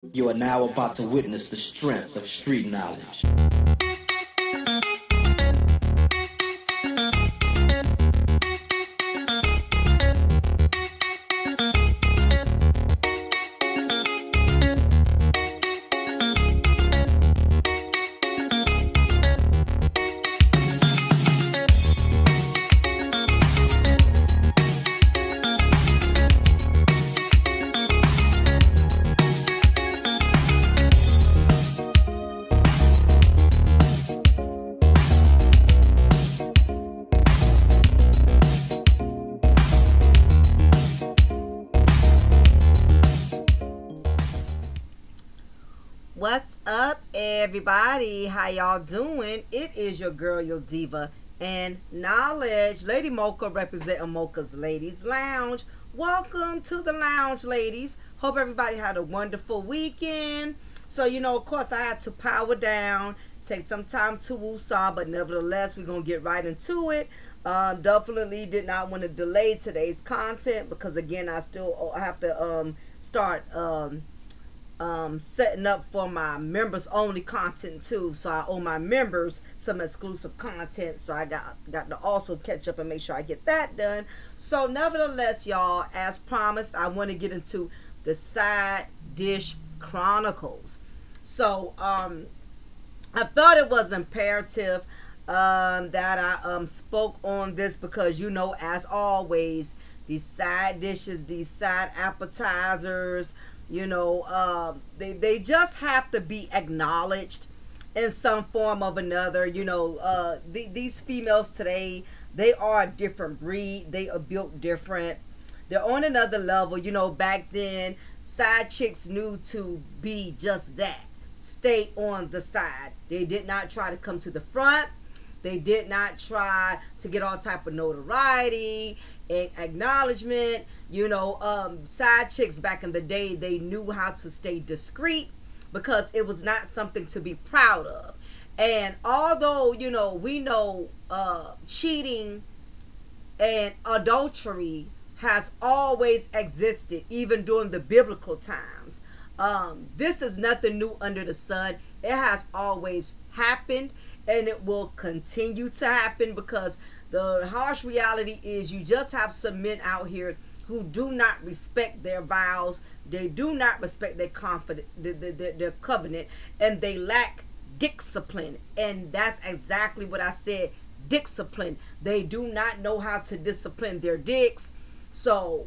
You are now about to witness the strength of street knowledge. What's up, everybody? How y'all doing? It is your girl, your diva, and knowledge. Lady Mocha representing Mocha's Ladies Lounge. Welcome to the lounge, ladies. Hope everybody had a wonderful weekend. So, of course, I had to power down, take some time to woosah, but nevertheless, we're going to get right into it. Definitely did not want to delay today's content because, again, I still have to start setting up for my members only content too, so I owe my members some exclusive content, so I got to also catch up and make sure I get that done. So nevertheless, y'all, as promised, I want to get into the side dish chronicles. So I thought it was imperative that I spoke on this because, as always, these side dishes, these side appetizers, they just have to be acknowledged in some form of another. These females today, they are a different breed. They are built different. They're on another level. Back then, side chicks knew to be just that. Stay on the side. They did not try to come to the front. They did not try to get all type of notoriety and acknowledgement. Side chicks back in the day, they knew how to stay discreet because it was not something to be proud of. And although, we know cheating and adultery has always existed, even during the biblical times. This is nothing new under the sun. It has always happened, and it will continue to happen because the harsh reality is you just have some men out here who do not respect their vows. They do not respect their their covenant, and they lack discipline. And that's exactly what I said, discipline. They do not know how to discipline their dicks. So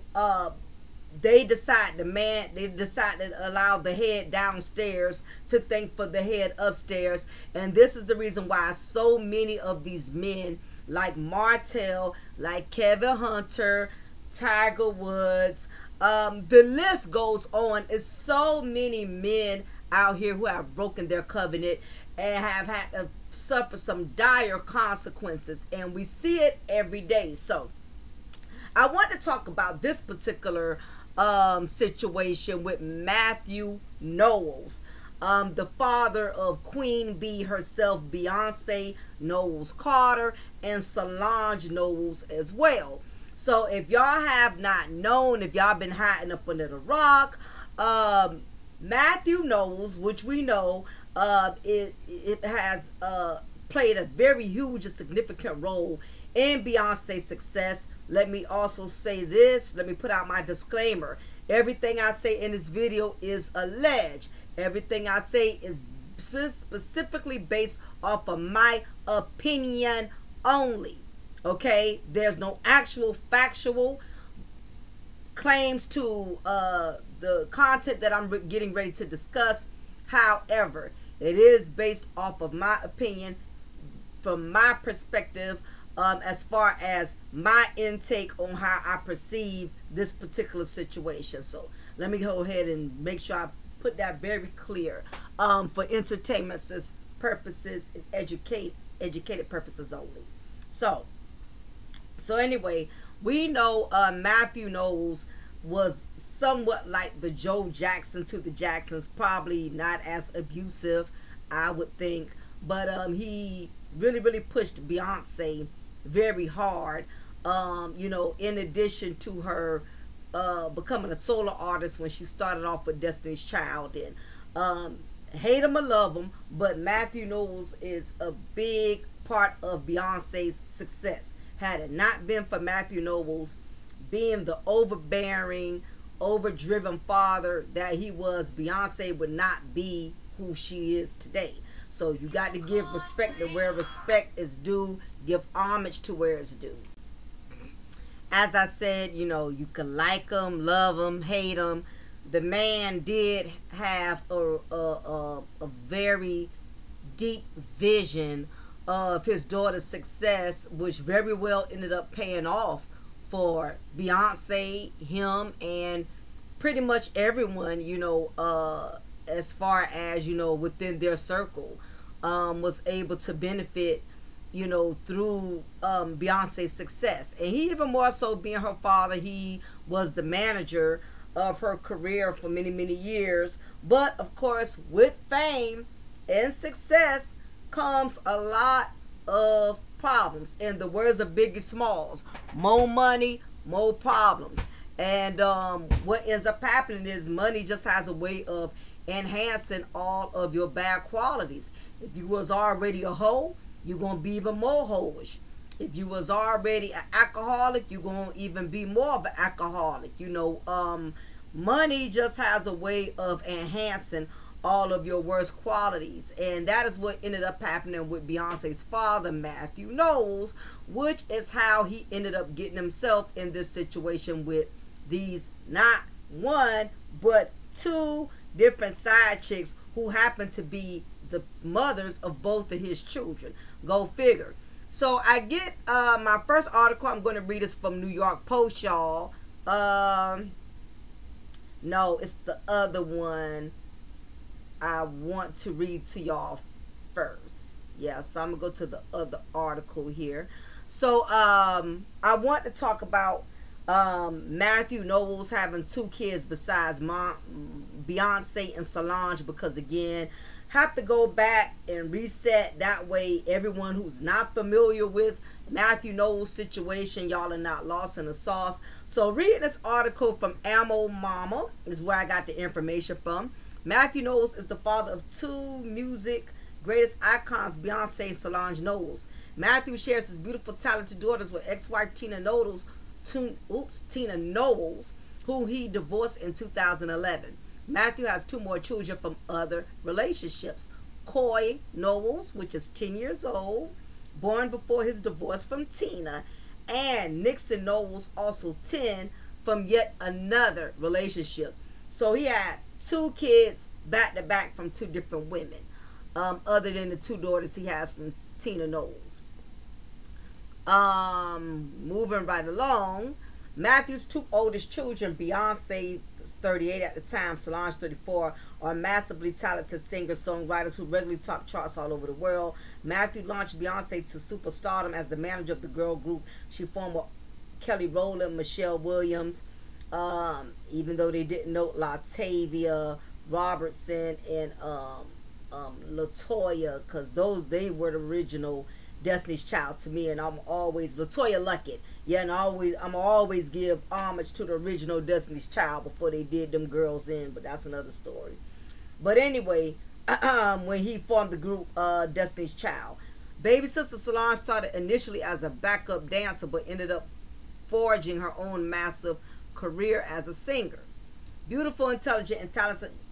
they decide to allow the head downstairs to think for the head upstairs. And this is the reason why so many of these men, like Martell, like Kevin Hunter, Tiger Woods, the list goes on. It's so many men out here who have broken their covenant and have had to suffer some dire consequences, and we see it every day. So I want to talk about this particular situation with Matthew Knowles, the father of Queen Bee herself, Beyonce Knowles Carter, and Solange Knowles as well. So if y'all have not known, if y'all been hiding up under the rock, Matthew Knowles, which we know it has played a very huge and significant role in Beyonce's success. Let me also say this. Let me put out my disclaimer. Everything I say in this video is alleged. Everything I say is specifically based off of my opinion only. Okay? There's no actual factual claims to the content that I'm getting ready to discuss. However, it is based off of my opinion from my perspective, as far as my intake on how I perceive this particular situation. So let me go ahead and make sure I put that very clear, for entertainment purposes and educated purposes only. So anyway, we know Matthew Knowles was somewhat like the Joe Jackson to the Jacksons, probably not as abusive, I would think, but he really pushed Beyonce very hard, in addition to her becoming a solo artist when she started off with Destiny's Child. And hate him or love him, but Matthew Knowles is a big part of Beyonce's success. Had it not been for Matthew Knowles being the overbearing, overdriven father that he was, Beyonce would not be who she is today. So you got to give respect to where respect is due. Give homage to where it's due. As I said, you know, you can like him, love him, hate him. The man did have a very deep vision of his daughter's success, which very well ended up paying off for Beyonce, him, and pretty much everyone, you know, as far as, you know, within their circle, was able to benefit, you know, through Beyonce's success. And he, even more so being her father, he was the manager of her career for many, many years. But of course, with fame and success comes a lot of problems. In the words of Biggie Smalls, more money, more problems. And what ends up happening is money just has a way of enhancing all of your bad qualities. If you was already a hoe, you're gonna be even more hoish. If you was already an alcoholic, you're gonna even be more of an alcoholic. You know, money just has a way of enhancing all of your worst qualities. And that is what ended up happening with Beyonce's father, Matthew Knowles, which is how he ended up getting himself in this situation with these not one but two different side chicks who happen to be the mothers of both of his children. Go figure. So I get my first article I'm going to read is from New York Post, y'all. No, it's the other one I want to read to y'all first. Yeah, so I'm gonna go to the other article here. So I want to talk about Matthew Knowles having two kids besides Beyonce and Solange, because again, have to go back and reset. That way everyone who's not familiar with Matthew Knowles' situation, y'all are not lost in the sauce. So reading this article from Ammo Mama is where I got the information from. Matthew Knowles is the father of two music greatest icons, Beyonce and Solange Knowles. Matthew shares his beautiful, talented daughters with ex-wife Tina Knowles, who he divorced in 2011. Matthew has two more children from other relationships. Coy Knowles, which is 10 years old, born before his divorce from Tina, and Nixon Knowles, also 10, from yet another relationship. So he had two kids back to back from two different women, other than the two daughters he has from Tina Knowles. Moving right along, Matthew's two oldest children, Beyonce, 38 at the time, Solange, 34, are massively talented singer-songwriters who regularly top charts all over the world. Matthew launched Beyonce to superstardom as the manager of the girl group she formed with Kelly Rowland, Michelle Williams, even though they didn't know Latavia Robertson and Latoya, because they were the original Destiny's Child to me, and I'm always Latoya Luckett, yeah, and I'm always give homage to the original Destiny's Child before they did them girls in, but that's another story. But anyway, when he formed the group Destiny's Child, baby sister Solange started initially as a backup dancer, but ended up forging her own massive career as a singer. Beautiful, intelligent, and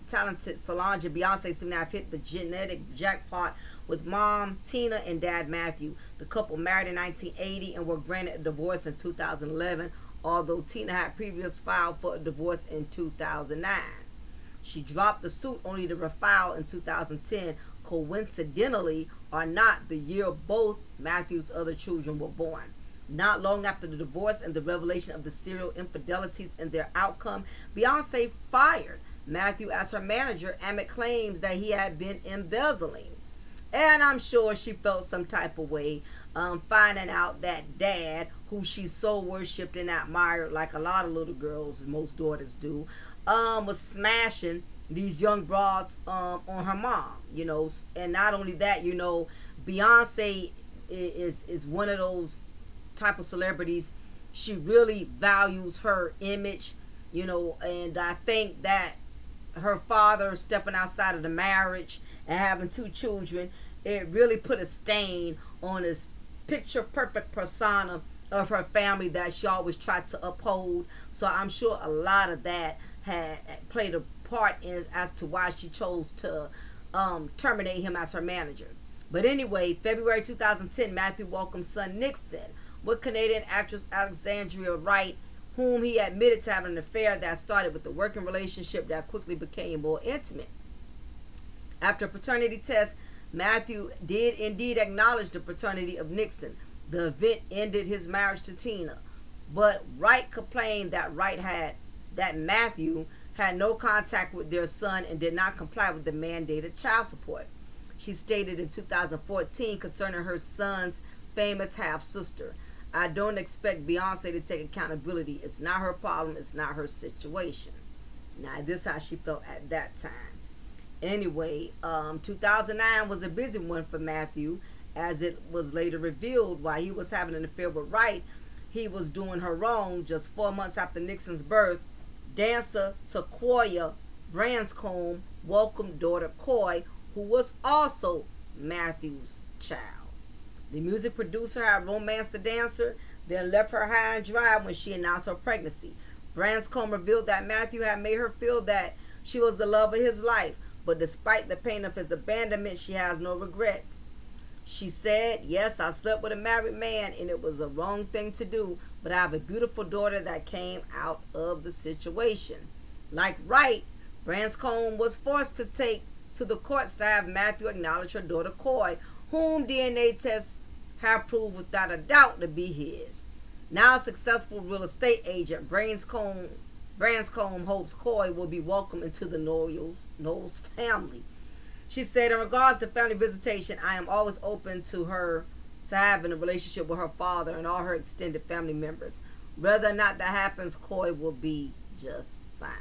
talented Solange and Beyonce seem to have hit the genetic jackpot with mom Tina and dad Matthew. The couple married in 1980 and were granted a divorce in 2011, although Tina had previously filed for a divorce in 2009. She dropped the suit only to refile in 2010, coincidentally or not, the year both Matthew's other children were born. Not long after the divorce and the revelation of the serial infidelities and their outcome, Beyonce fired Matthew as her manager amid claims that he had been embezzling. And I'm sure she felt some type of way finding out that dad, who she so worshipped and admired like a lot of little girls, most daughters do, was smashing these young broads on her mom, you know. And not only that, you know, Beyonce is one of those type of celebrities. She really values her image, you know, and I think that her father stepping outside of the marriage and having 2 children, it really put a stain on this picture perfect persona of her family that she always tried to uphold. So I'm sure a lot of that had played a part in as to why she chose to terminate him as her manager. But anyway, February 2010, Matthew welcomed son Nixon with Canadian actress Alexandria Wright, whom he admitted to having an affair that started with a working relationship that quickly became more intimate. After a paternity test, Matthew did indeed acknowledge the paternity of Nixon. The event ended his marriage to Tina, but Wright complained that Matthew had no contact with their son and did not comply with the mandated child support. She stated in 2014 concerning her son's famous half-sister, "I don't expect Beyonce to take accountability. It's not her problem. It's not her situation." Now, this is how she felt at that time. Anyway, 2009 was a busy one for Matthew, as it was later revealed while he was having an affair with Wright, he was doing her wrong. Just 4 months after Nixon's birth, dancer Takoya Branscombe welcomed daughter Coy, who was also Matthew's child. The music producer had romanced the dancer, then left her high and dry when she announced her pregnancy. Branscombe revealed that Matthew had made her feel that she was the love of his life, but despite the pain of his abandonment, she has no regrets. She said, "Yes, I slept with a married man and it was a wrong thing to do, but I have a beautiful daughter that came out of the situation." Like Wright, Branscombe was forced to take to the courts to have Matthew acknowledge her daughter Coy, whom DNA tests have proved without a doubt to be his. Now a successful real estate agent, Branscombe hopes Coy will be welcomed into the Knowles family. She said, "In regards to family visitation, I am always open to her to having a relationship with her father and all her extended family members. Whether or not that happens, Coy will be just fine."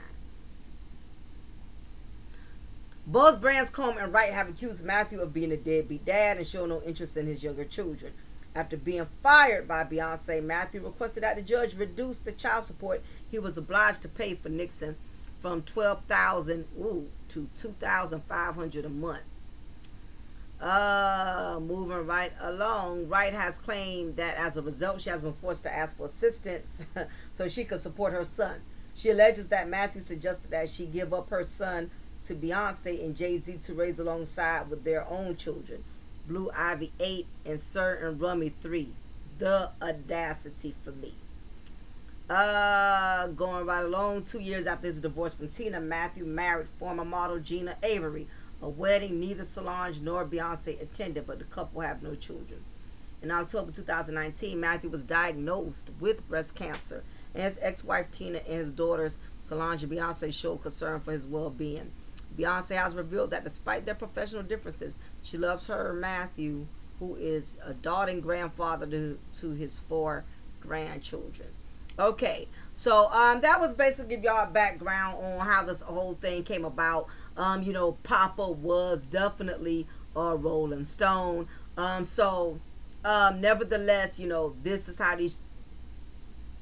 Both Branscombe and Wright have accused Matthew of being a deadbeat dad and show no interest in his younger children. After being fired by Beyonce, Matthew requested that the judge reduce the child support he was obliged to pay for Nixon from $12,000 to $2,500 a month. Moving right along, Wright has claimed that as a result, she has been forced to ask for assistance so she could support her son. She alleges that Matthew suggested that she give up her son to Beyonce and Jay-Z to raise alongside with their own children, Blue Ivy 8 and Sir and Rummy 3. The audacity for me. Going right along, 2 years after his divorce from Tina, Matthew married former model Gina Avery, a wedding neither Solange nor Beyonce attended, but the couple have no children. In October 2019, Matthew was diagnosed with breast cancer, and his ex-wife Tina and his daughters Solange and Beyonce showed concern for his well-being. Beyonce has revealed that despite their professional differences, she loves her Matthew, who is a doting grandfather to his 4 grandchildren. Okay, so that was basically give y'all a background on how this whole thing came about. You know, Papa was definitely a Rolling Stone. Nevertheless, you know, this is how these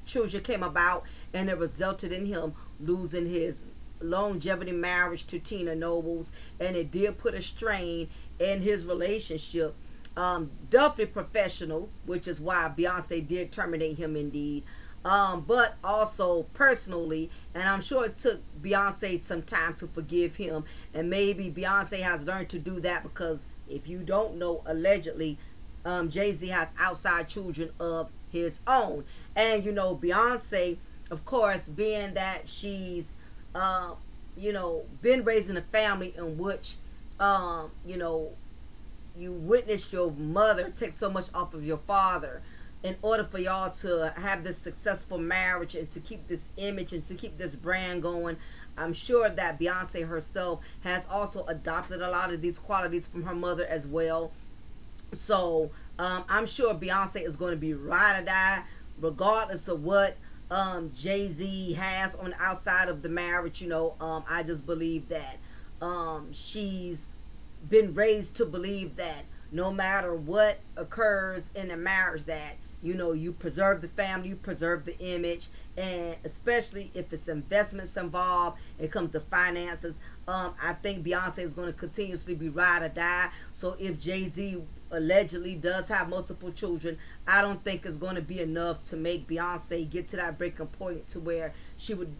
children came about, and it resulted in him losing his longevity marriage to Tina Knowles, and it did put a strain in his relationship. Definitely professional, which is why Beyonce did terminate him indeed. But also personally, and I'm sure it took Beyonce some time to forgive him, and maybe Beyonce has learned to do that because if you don't know, allegedly Jay-Z has outside children of his own. And you know, Beyonce, of course, being that she's you know, been raised in a family in which you know, you witnessed your mother take so much off of your father in order for y'all to have this successful marriage and to keep this image and to keep this brand going. I'm sure that Beyonce herself has also adopted a lot of these qualities from her mother as well. So I'm sure Beyonce is going to be ride or die regardless of what Jay-Z has on the outside of the marriage. You know, I just believe that she's been raised to believe that no matter what occurs in a marriage, that You know, you preserve the family, you preserve the image, and especially if it's investments involved, it comes to finances. I think Beyonce is going to continuously be ride or die. So if Jay-Z allegedly does have multiple children, I don't think it's going to be enough to make Beyonce get to that breaking point to where she would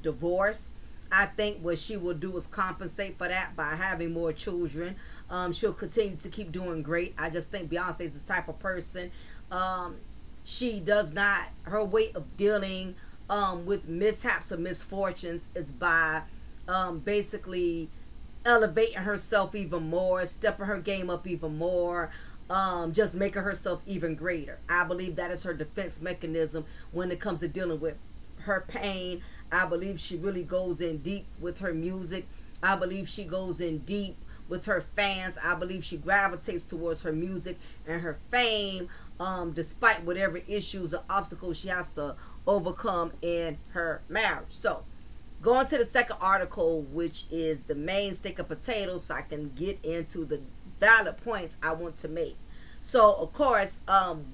divorce. I think what she will do is compensate for that by having more children. She'll continue to keep doing great. I just think Beyonce is the type of person, she does not, her way of dealing with mishaps or misfortunes is by basically elevating herself even more, stepping her game up even more, just making herself even greater. I believe that is her defense mechanism when it comes to dealing with her pain. I believe she really goes in deep with her music. I believe she goes in deep with her fans. I believe she gravitates towards her music and her fame, despite whatever issues or obstacles she has to overcome in her marriage. So, going to the second article, which is the main steak of potatoes, so I can get into the valid points I want to make. So, of course,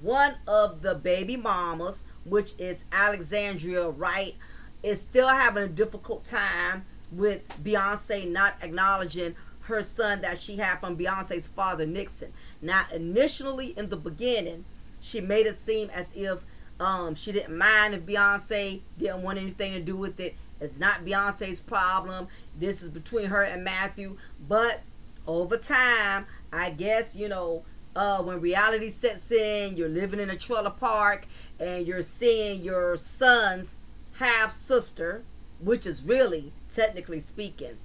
one of the baby mamas, which is Alexandria Wright, is still having a difficult time with Beyonce not acknowledging her son that she had from Beyonce's father, Nixon. Now, initially in the beginning, she made it seem as if she didn't mind if Beyonce didn't want anything to do with it. It's not Beyonce's problem. This is between her and Matthew. But over time, I guess, you know, when reality sets in, you're living in a trailer park and you're seeing your son's half sister, which is really, technically speaking,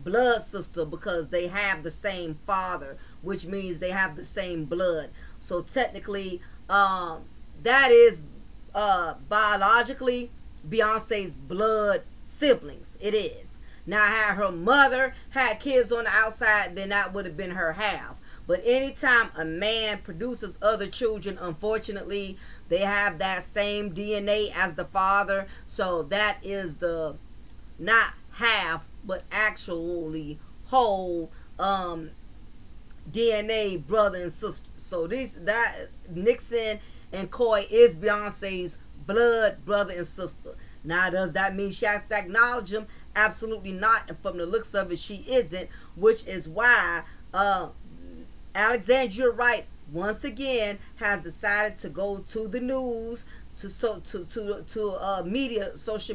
blood sister, because they have the same father, which means they have the same blood. So technically, that is biologically Beyonce's blood siblings. It is. Now, had her mother had kids on the outside, then that would have been her half. But anytime a man produces other children, unfortunately, they have that same DNA as the father. So that is the not half, but actually whole DNA brother and sister. So that Nixon and Coy is Beyonce's blood brother and sister. Now, does that mean she has to acknowledge him? Absolutely not. And from the looks of it, she isn't, which is why Alexandria Wright once again has decided to go to the news, to social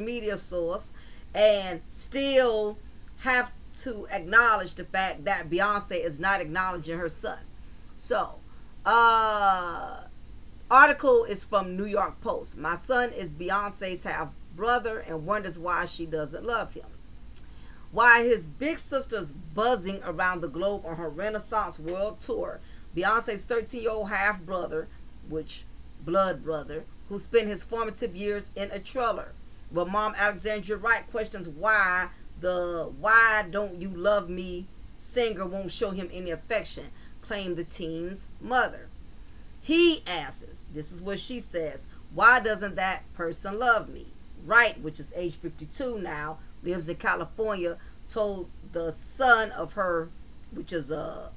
media source, and still have to acknowledge the fact that Beyonce is not acknowledging her son. So, article is from New York Post. My son is Beyonce's half brother and wonders why she doesn't love him. While his big sister's buzzing around the globe on her Renaissance World Tour, Beyonce's 13-year-old half-brother, which blood brother, who spent his formative years in a trailer. But Mom Alexandria Wright questions why the "Why Don't You Love Me" singer won't show him any affection, claimed the teen's mother. He asks, this is what she says, "Why doesn't that person love me?" Wright, which is age 52 now, lives in California, told the son of her, which is a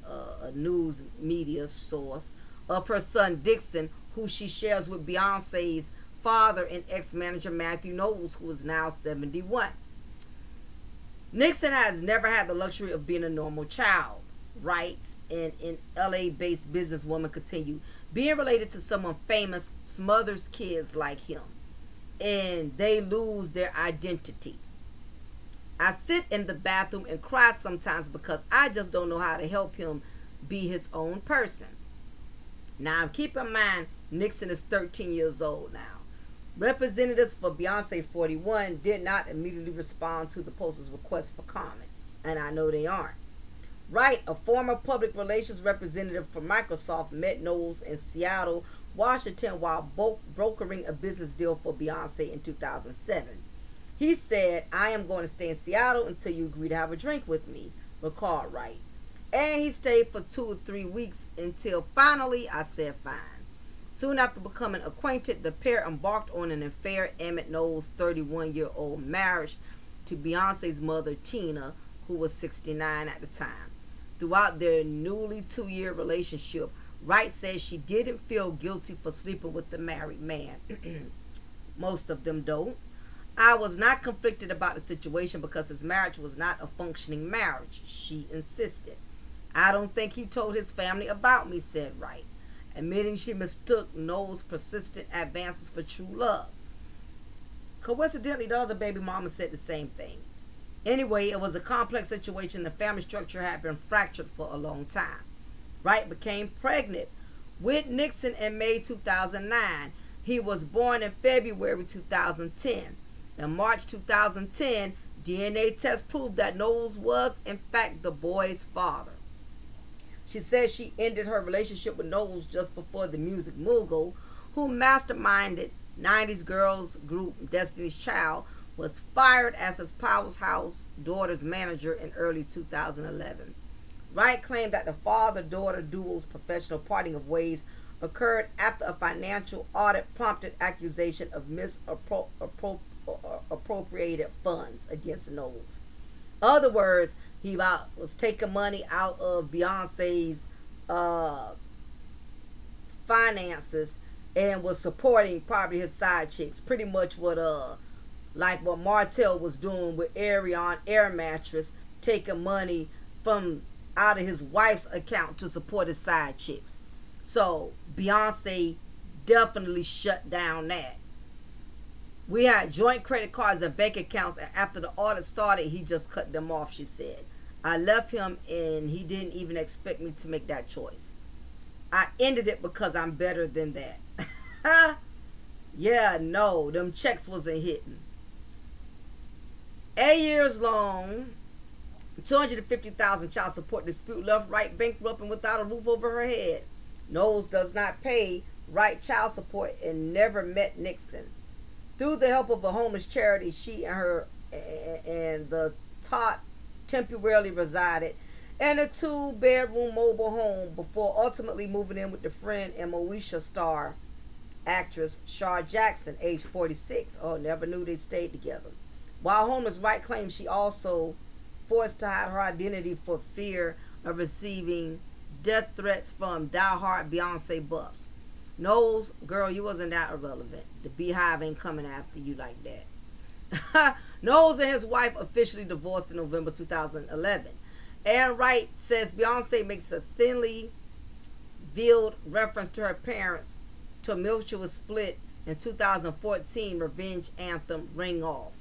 news media source, of her son Dixon, who she shares with Beyonce's father and ex-manager Matthew Knowles, who is now 71. Nixon has never had the luxury of being a normal child, Wright, and an LA-based businesswoman continued. Being related to someone famous smothers kids like him, and they lose their identity. I sit in the bathroom and cry sometimes because I just don't know how to help him be his own person. Now, keep in mind, Nixon is 13 years old now. Representatives for Beyonce 41 did not immediately respond to the Post's request for comment, and I know they aren't. Wright, a former public relations representative for Microsoft, met Knowles in Seattle, Washington, while brokering a business deal for Beyonce in 2007. He said, "I am going to stay in Seattle until you agree to have a drink with me," recalled Wright. And he stayed for 2 or 3 weeks until finally I said fine. Soon after becoming acquainted, the pair embarked on an affair amid Knowles' 31-year-old marriage to Beyonce's mother, Tina, who was 69 at the time. Throughout their newly 2-year relationship, Wright says she didn't feel guilty for sleeping with the married man. Most of them don't. I was not conflicted about the situation because his marriage was not a functioning marriage, she insisted. I don't think he told his family about me, said Wright, admitting she mistook Knowles' persistent advances for true love. Coincidentally, the other baby mama said the same thing. Anyway, it was a complex situation. The family structure had been fractured for a long time. Wright became pregnant with Nixon in May 2009. He was born in February 2010. In March 2010, DNA tests proved that Knowles was, in fact, the boy's father. She says she ended her relationship with Knowles just before the music mogul, who masterminded 90s girls group Destiny's Child, was fired as his powerhouse daughter's manager in early 2011. Wright claimed that the father-daughter duo's professional parting of ways occurred after a financial audit prompted accusation of misappropriated funds against Knowles. In other words, he was taking money out of Beyonce's finances and was supporting probably his side chicks. Pretty much what like what Martell was doing with Arion Air Mattress, taking money from out of his wife's account to support his side chicks. So Beyonce definitely shut down that. We had joint credit cards and bank accounts, and after the audit started, he just cut them off, she said. I left him, and he didn't even expect me to make that choice. I ended it because I'm better than that. Yeah, no, them checks wasn't hitting. 8 years long, $250,000 child support dispute left Wright bankrupt and without a roof over her head. Knowles does not pay Wright child support and never met Nixon. Through the help of a homeless charity, she and her and the tot temporarily resided in a 2-bedroom mobile home before ultimately moving in with the friend and Moesha star actress Shar Jackson, age 46. Oh, never knew they stayed together. While homeless, Wright claims she also forced to hide her identity for fear of receiving death threats from diehard Beyonce buffs. Knowles, girl, you wasn't that irrelevant. The Beehive ain't coming after you like that. Knowles and his wife officially divorced in November 2011. And Wright says Beyonce makes a thinly veiled reference to her parents to a mutual split in 2014 revenge anthem Ring Off.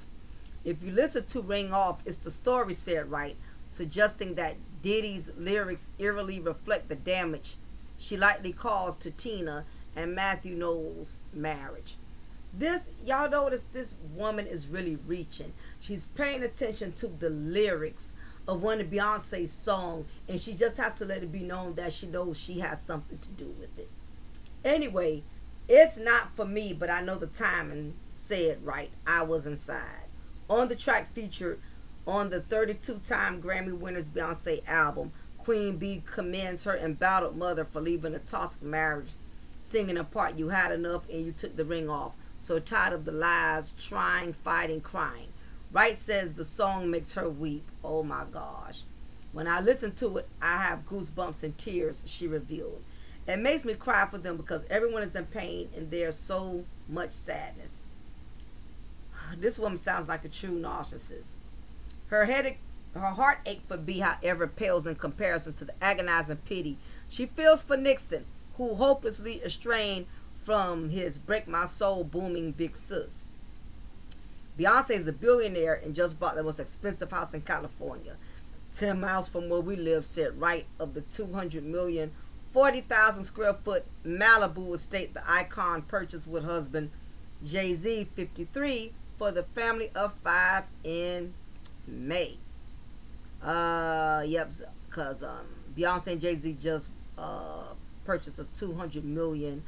If you listen to Ring Off, it's the story, said Wright, suggesting that Diddy's lyrics eerily reflect the damage she likely caused to Tina and Matthew Knowles' marriage. Y'all notice this woman is really reaching. She's paying attention to the lyrics of one of Beyonce's songs, and she just has to let it be known that she knows she has something to do with it. Anyway, it's not for me, but I know the timing, said Wright. I was inside. On the track featured on the 32-time Grammy winner's Beyonce album, Queen Bee commends her embattled mother for leaving a toxic marriage, singing a part, "You had enough and you took the ring off. So tired of the lies, trying, fighting, crying." Wright says the song makes her weep. Oh my gosh. When I listen to it, I have goosebumps and tears, she revealed. It makes me cry for them because everyone is in pain and there's so much sadness. This woman sounds like a true narcissist. Her heartache for B, however, pales in comparison to the agonizing pity she feels for Nixon, who hopelessly estranged from his break my soul booming big sis. Beyonce is a billionaire and just bought the most expensive house in California, 10 miles from where we live, said Wright of the $200 million, 40,000 square foot Malibu estate the icon purchased with husband Jay-Z, 53, for the family of 5 in May. Yep, because Beyonce and Jay-Z just purchased a $200 million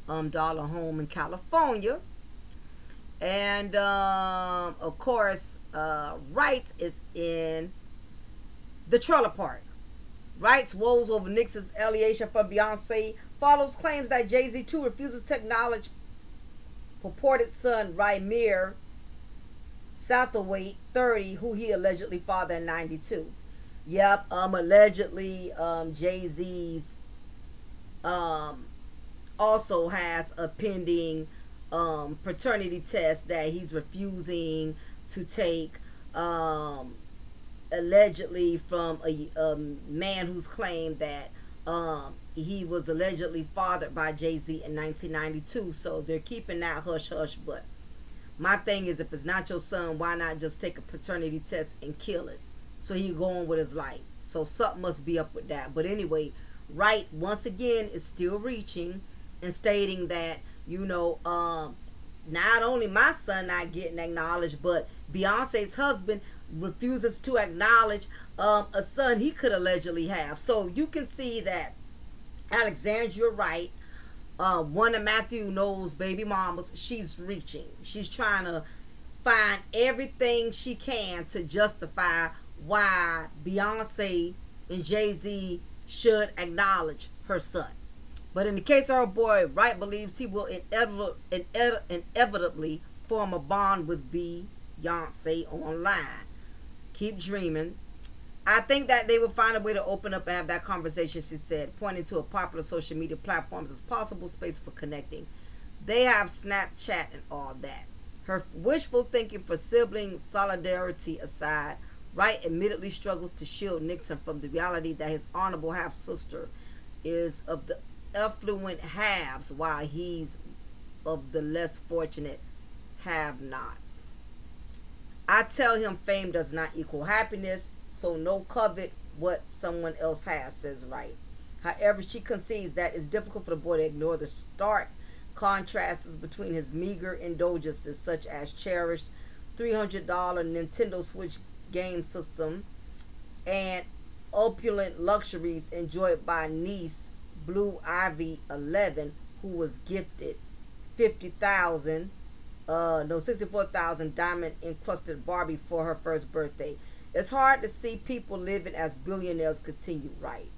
home in California. And of course, Wright is in the trailer park. Wright's woes over Nixon's allegation for Beyonce follows claims that Jay-Z too refuses to acknowledge purported son Rymir Satterthwaite, 30, who he allegedly fathered in 92. Yep, allegedly Jay-Z's also has a pending paternity test that he's refusing to take, allegedly from a man who's claimed that he was allegedly fathered by Jay-Z in 1992. So they're keeping that hush hush. But my thing is, if it's not your son, why not just take a paternity test and kill it so he can go on with his life? So something must be up with that. But anyway, Wright once again is still reaching and stating that, you know, not only my son not getting acknowledged, but Beyonce's husband refuses to acknowledge a son he could allegedly have. So you can see that Alexandria Wright, one of Matthew Knowles' baby mamas, she's reaching. She's trying to find everything she can to justify why Beyonce and Jay-Z should acknowledge her son. But in the case of her boy, Wright believes he will inevitably form a bond with Beyonce online. Keep dreaming. I think that they will find a way to open up and have that conversation, she said, pointing to a popular social media platforms as possible space for connecting. They have Snapchat and all that. Her wishful thinking for sibling solidarity aside, Wright admittedly struggles to shield Nixon from the reality that his honorable half-sister is of the affluent halves while he's of the less fortunate have-nots. I tell him fame does not equal happiness, so no covet what someone else has, says Wright. However, she concedes that it's difficult for the boy to ignore the stark contrasts between his meager indulgences, such as cherished $300 Nintendo Switch game system and opulent luxuries enjoyed by niece Blue Ivy 11, who was gifted 64,000 diamond encrusted Barbie for her first birthday. It's hard to see people living as billionaires, continue Wright.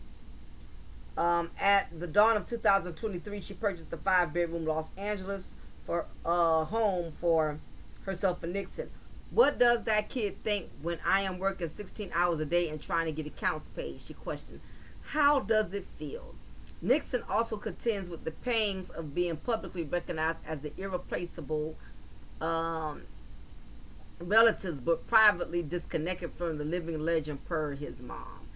At the dawn of 2023, she purchased a 5-bedroom Los Angeles for home for herself and Nixon. What does that kid think when I am working 16 hours a day and trying to get accounts paid? She questioned. How does it feel? Nixon also contends with the pangs of being publicly recognized as the irreplaceable relatives, but privately disconnected from the living legend per his mom.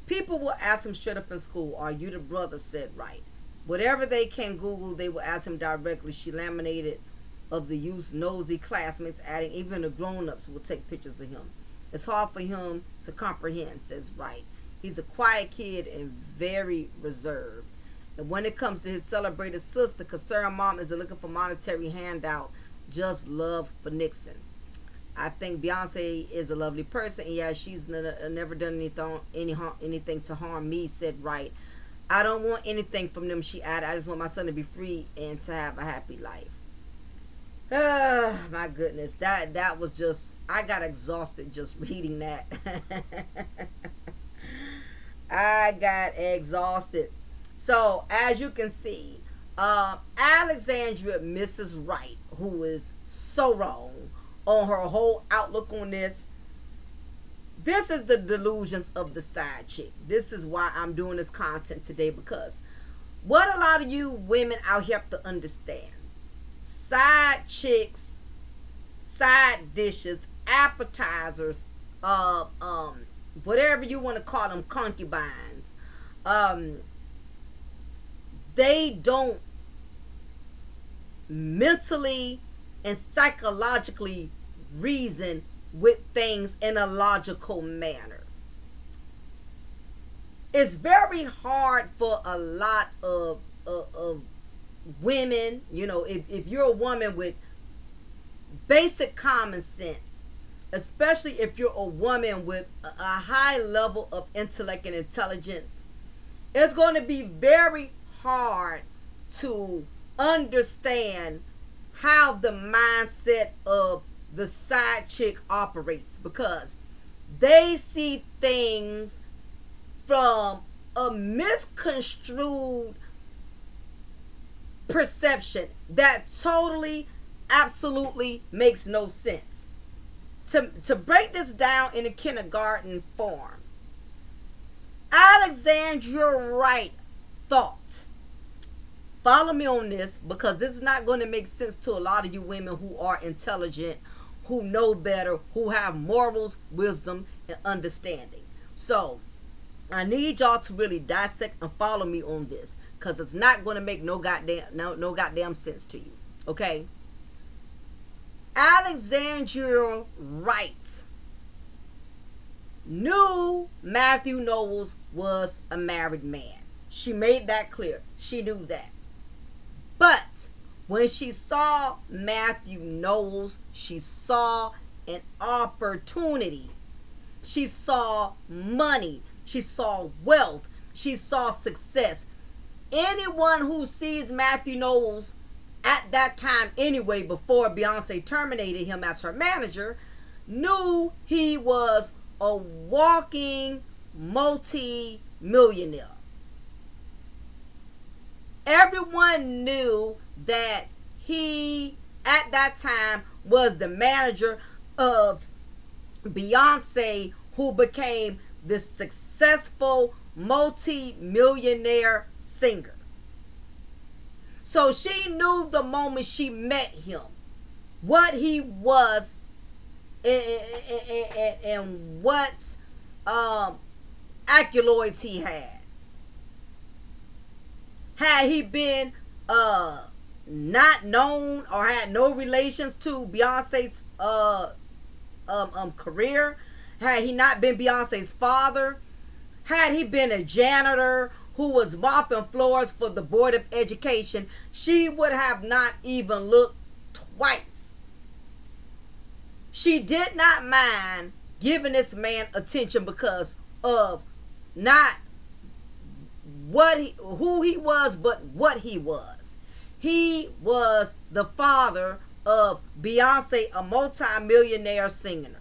People will ask him straight up in school, are you the brother, said Wright. Whatever they can Google, they will ask him directly. She laminated of the youth's nosy classmates, adding even the grown-ups will take pictures of him. It's hard for him to comprehend, says Wright. He's a quiet kid and very reserved. And when it comes to his celebrated sister, concerned mom isn't looking for monetary handout, just love for Nixon. I think Beyonce is a lovely person. And yeah, she's never done anything to harm me, said Wright. I don't want anything from them, she added. I just want my son to be free and to have a happy life. My goodness, that was just, I got exhausted just reading that. I got exhausted. So as you can see, Alexandria Mrs. Wright, who is so wrong on her whole outlook on this. This is the delusions of the side chick. This is why I'm doing this content today, because what a lot of you women out here have to understand, side chicks, side dishes, appetizers, whatever you want to call them, concubines, they don't mentally and psychologically reason with things in a logical manner. It's very hard for a lot of women, you know, if you're a woman with basic common sense, especially if you're a woman with a high level of intellect and intelligence, it's going to be very hard to understand how the mindset of the side chick operates, because they see things from a misconstrued perception that totally, absolutely makes no sense. To break this down in a kindergarten form, Alexandria Wright thought follow me on this, because this is not going to make sense to a lot of you women who are intelligent, who know better, who have morals, wisdom, and understanding. So I need y'all to really dissect and follow me on this, because it's not going to make no goddamn sense to you. Okay? Alexandria Wright knew Matthew Knowles was a married man. She made that clear. She knew that. But when she saw Matthew Knowles, she saw an opportunity. She saw money. She saw wealth. She saw success. Anyone who sees Matthew Knowles at that time anyway, before Beyonce terminated him as her manager, knew he was a walking multi-millionaire. Everyone knew that he, at that time, was the manager of Beyonce, who became this successful multi-millionaire singer. So she knew the moment she met him what he was and what accolades he had. Had he been not known or had no relations to Beyonce's career, had he not been Beyonce's father, had he been a janitor who was mopping floors for the Board of Education, she would have not even looked twice. She did not mind giving this man attention because of not who he was, but what he was. He was the father of Beyonce, a multi-millionaire singer.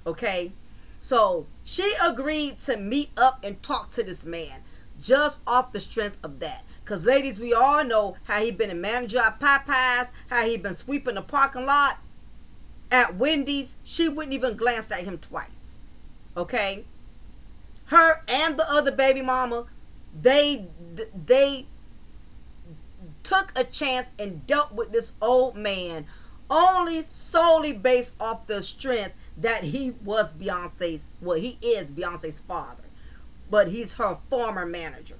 Okay? So she agreed to meet up and talk to this man just off the strength of that. Because, ladies, we all know how he been a manager at Popeyes, how he been sweeping the parking lot at Wendy's. She wouldn't even glance at him twice. Okay? Her and the other baby mama, they took a chance and dealt with this old man only solely based off the strength that he was Beyonce's, well, he is Beyonce's father, but he's her former manager.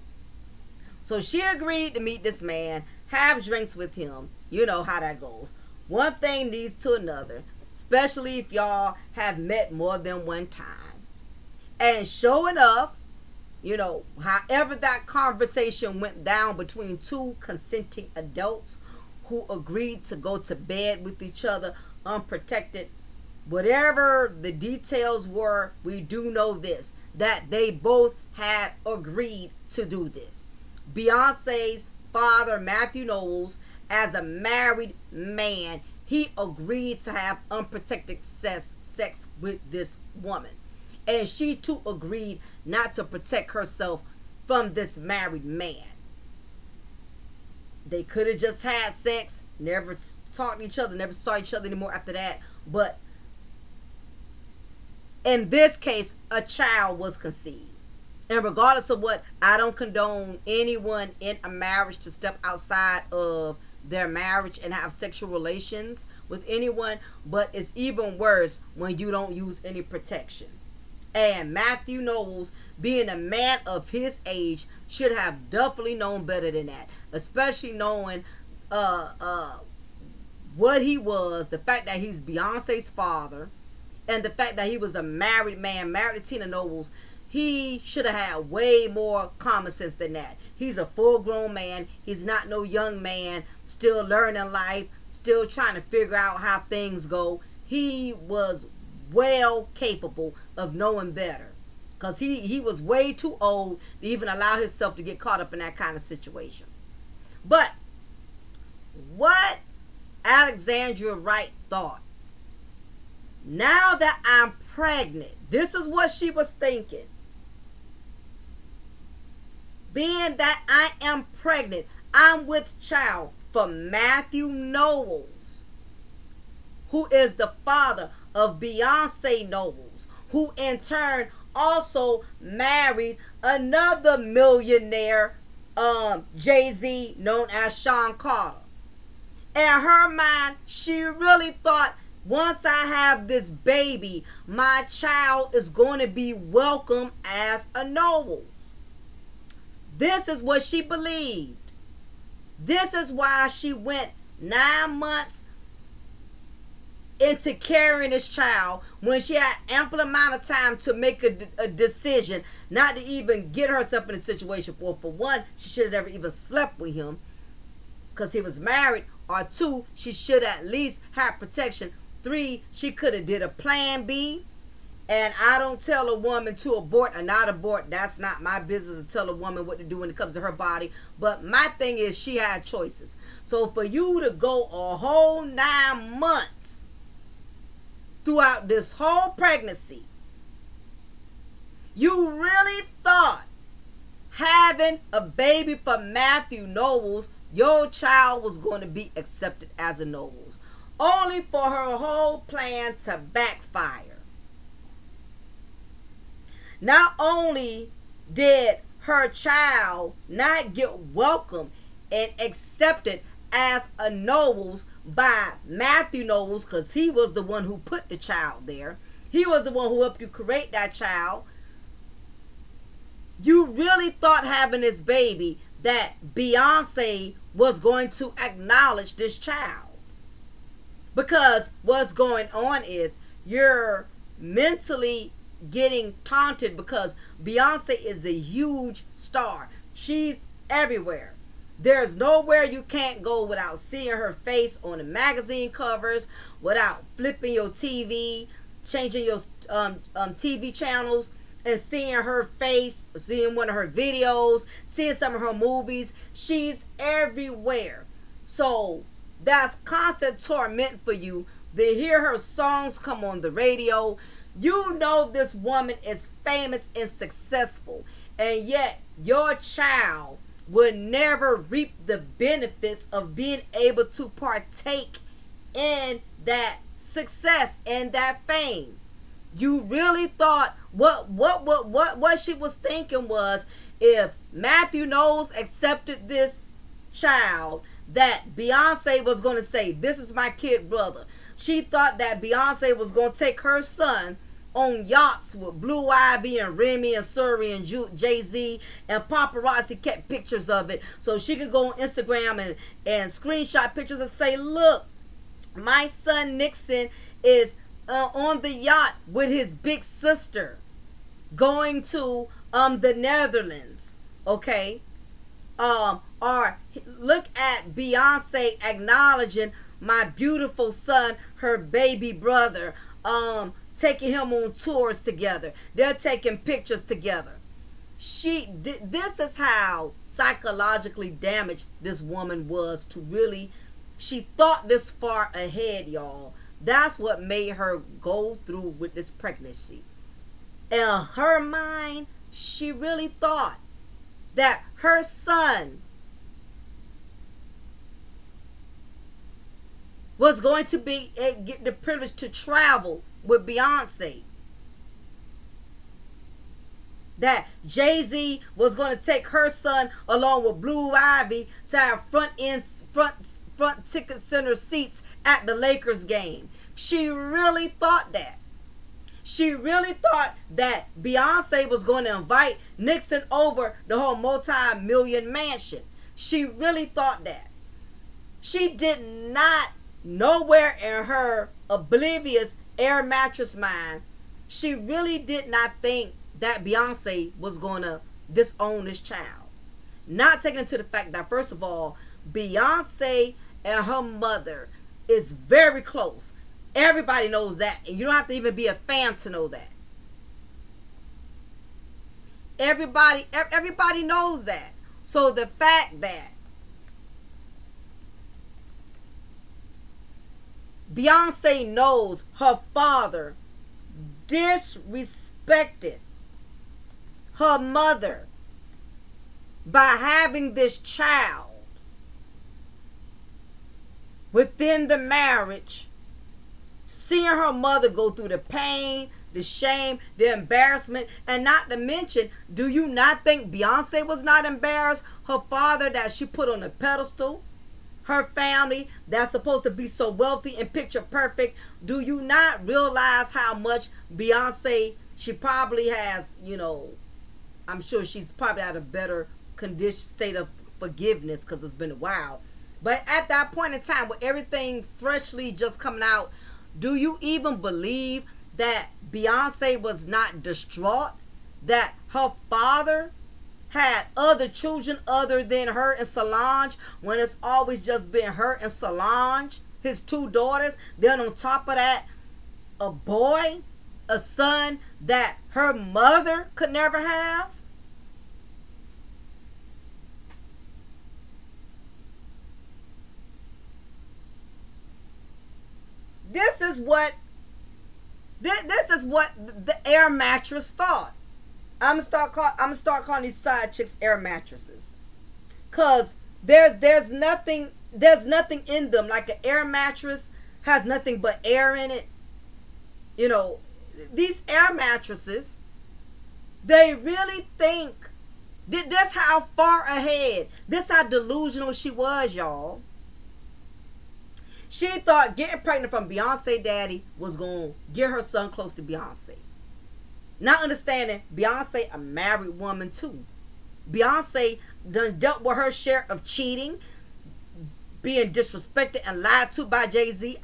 So she agreed to meet this man, have drinks with him. You know how that goes. One thing leads to another, especially if y'all have met more than one time. And sure enough, you know, however that conversation went down between two consenting adults who agreed to go to bed with each other unprotected, whatever the details were, we do know this, that they both had agreed to do this. Beyonce's father, Matthew Knowles, as a married man, he agreed to have unprotected sex with this woman. And she too agreed not to protect herself from this married man. They could have just had sex, never talked to each other, never saw each other anymore after that. But in this case, a child was conceived. And regardless of what, I don't condone anyone in a marriage to step outside of their marriage and have sexual relations with anyone. But it's even worse when you don't use any protection. And Matthew Knowles, being a man of his age, should have definitely known better than that. Especially knowing what he was, the fact that he's Beyonce's father, and the fact that he was a married man, married to Tina Knowles. He should have had way more common sense than that. He's a full-grown man. He's not no young man, still learning life, still trying to figure out how things go. He was well capable of knowing better, because he was way too old to even allow himself to get caught up in that kind of situation. But what Alexandria Wright thought, now that I'm pregnant, this is what she was thinking. Being that I am pregnant, I'm with child for Matthew Knowles, who is the father of Beyonce Knowles, who in turn also married another millionaire Jay-Z, known as Sean Carter. In her mind, she really thought, once I have this baby, my child is going to be welcome as a Knowles. This is what she believed. This is why she went 9 months into carrying this child when she had ample amount of time to make a decision not to even get herself in a situation. For one, she should have never even slept with him because he was married. Or 2, she should at least have protection. 3, she could have did a plan B. And I don't tell a woman to abort or not abort. That's not my business to tell a woman what to do when it comes to her body. But my thing is, she had choices. So for you to go a whole 9 months throughout this whole pregnancy, you really thought having a baby for Matthew Knowles, your child was going to be accepted as a Knowles, only for her whole plan to backfire. Not only did her child not get welcomed and accepted as a Knowles by Matthew Knowles, because he was the one who put the child there. He was the one who helped you create that child. You really thought having this baby that Beyonce was going to acknowledge this child. Because what's going on is you're mentally getting taunted because Beyonce is a huge star. She's everywhere. There's nowhere you can't go without seeing her face on the magazine covers, without flipping your TV, changing your TV channels, and seeing her face, seeing one of her videos, seeing some of her movies. She's everywhere. So that's constant torment for you to hear her songs come on the radio. You know this woman is famous and successful, and yet your child would never reap the benefits of being able to partake in that success and that fame. You really thought what she was thinking was, if Matthew Knowles accepted this child, that Beyonce was going to say, this is my kid brother. She thought that Beyonce was going to take her son on yachts with Blue Ivy and Remy and Surrey and Jay-Z, and paparazzi kept pictures of it so she could go on Instagram and screenshot pictures and say, look, my son Nixon is on the yacht with his big sister going to the Netherlands. Okay. Or look at Beyonce acknowledging my beautiful son, her baby brother, taking him on tours together. They're taking pictures together. This is how psychologically damaged this woman was to really, she thought this far ahead, y'all. That's what made her go through with this pregnancy. In her mind, she really thought that her son was going to get the privilege to travel with Beyonce. That Jay-Z was going to take her son along with Blue Ivy to have front ticket center seats at the Lakers game. She really thought that. She really thought that Beyonce was going to invite Nixon over the whole multi-million mansion. She really thought that. She did not, nowhere in her oblivious air mattress mind, she really did not think that Beyonce was going to disown this child. Not taking into the fact that, first of all, Beyonce and her mother is very close. Everybody knows that, and you don't have to even be a fan to know that. Everybody knows that. So the fact that Beyonce knows her father disrespected her mother by having this child within the marriage, seeing her mother go through the pain, the shame, the embarrassment, and not to mention, do you not think Beyonce was not embarrassed? Her father that she put on a pedestal, her family that's supposed to be so wealthy and picture perfect. Do you not realize how much Beyonce, she probably has, you know, I'm sure she's probably at a better condition, state of forgiveness, because it's been a while. But at that point in time, with everything freshly just coming out, do you even believe that Beyonce was not distraught that her father had other children other than her and Solange, when it's always just been her and Solange, his two daughters? Then on top of that, a boy, a son that her mother could never have? This is what the air mattress thought. I'm gonna start calling these side chicks air mattresses, cause there's nothing in them. Like an air mattress has nothing but air in it. You know, these air mattresses, they really think that's how far ahead. This how delusional she was, y'all. She thought getting pregnant from Beyonce daddy was going to get her son close to Beyonce. Not understanding Beyonce a married woman too. Beyonce done dealt with her share of cheating, being disrespected and lied to by Jay-Z.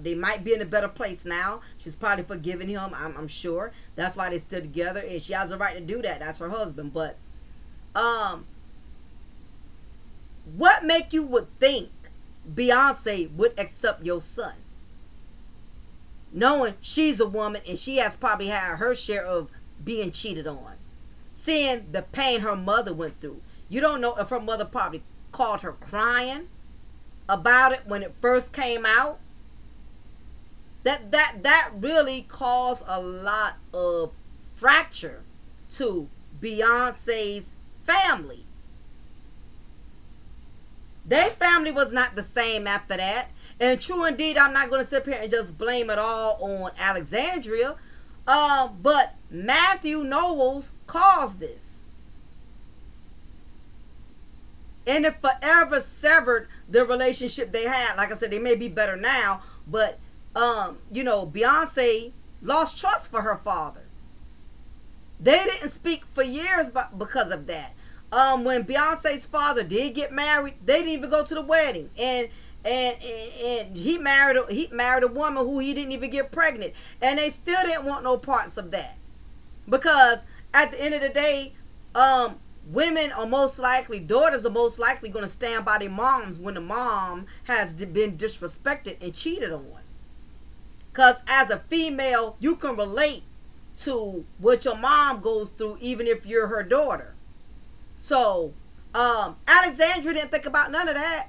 They might be in a better place now. She's probably forgiving him, I'm sure. That's why they stood together, and she has a right to do that. That's her husband. But what make you would think Beyonce would accept your son, knowing she's a woman and she has probably had her share of being cheated on, seeing the pain her mother went through? You don't know if her mother probably called her crying about it when it first came out. That really caused a lot of fracture to Beyonce's family. Their family was not the same after that. And true indeed, I'm not going to sit here and just blame it all on Alexandria. But Matthew Knowles caused this. And it forever severed the relationship they had. Like I said, they may be better now. But, you know, Beyonce lost trust for her father. They didn't speak for years because of that. When Beyonce's father did get married, they didn't even go to the wedding, and he married a woman who he didn't even get pregnant, and they still didn't want no parts of that, because at the end of the day, women are most likely, daughters are most likely going to stand by their moms when the mom has been disrespected and cheated on. Because as a female, you can relate to what your mom goes through, even if you're her daughter. So, Alexandria didn't think about none of that.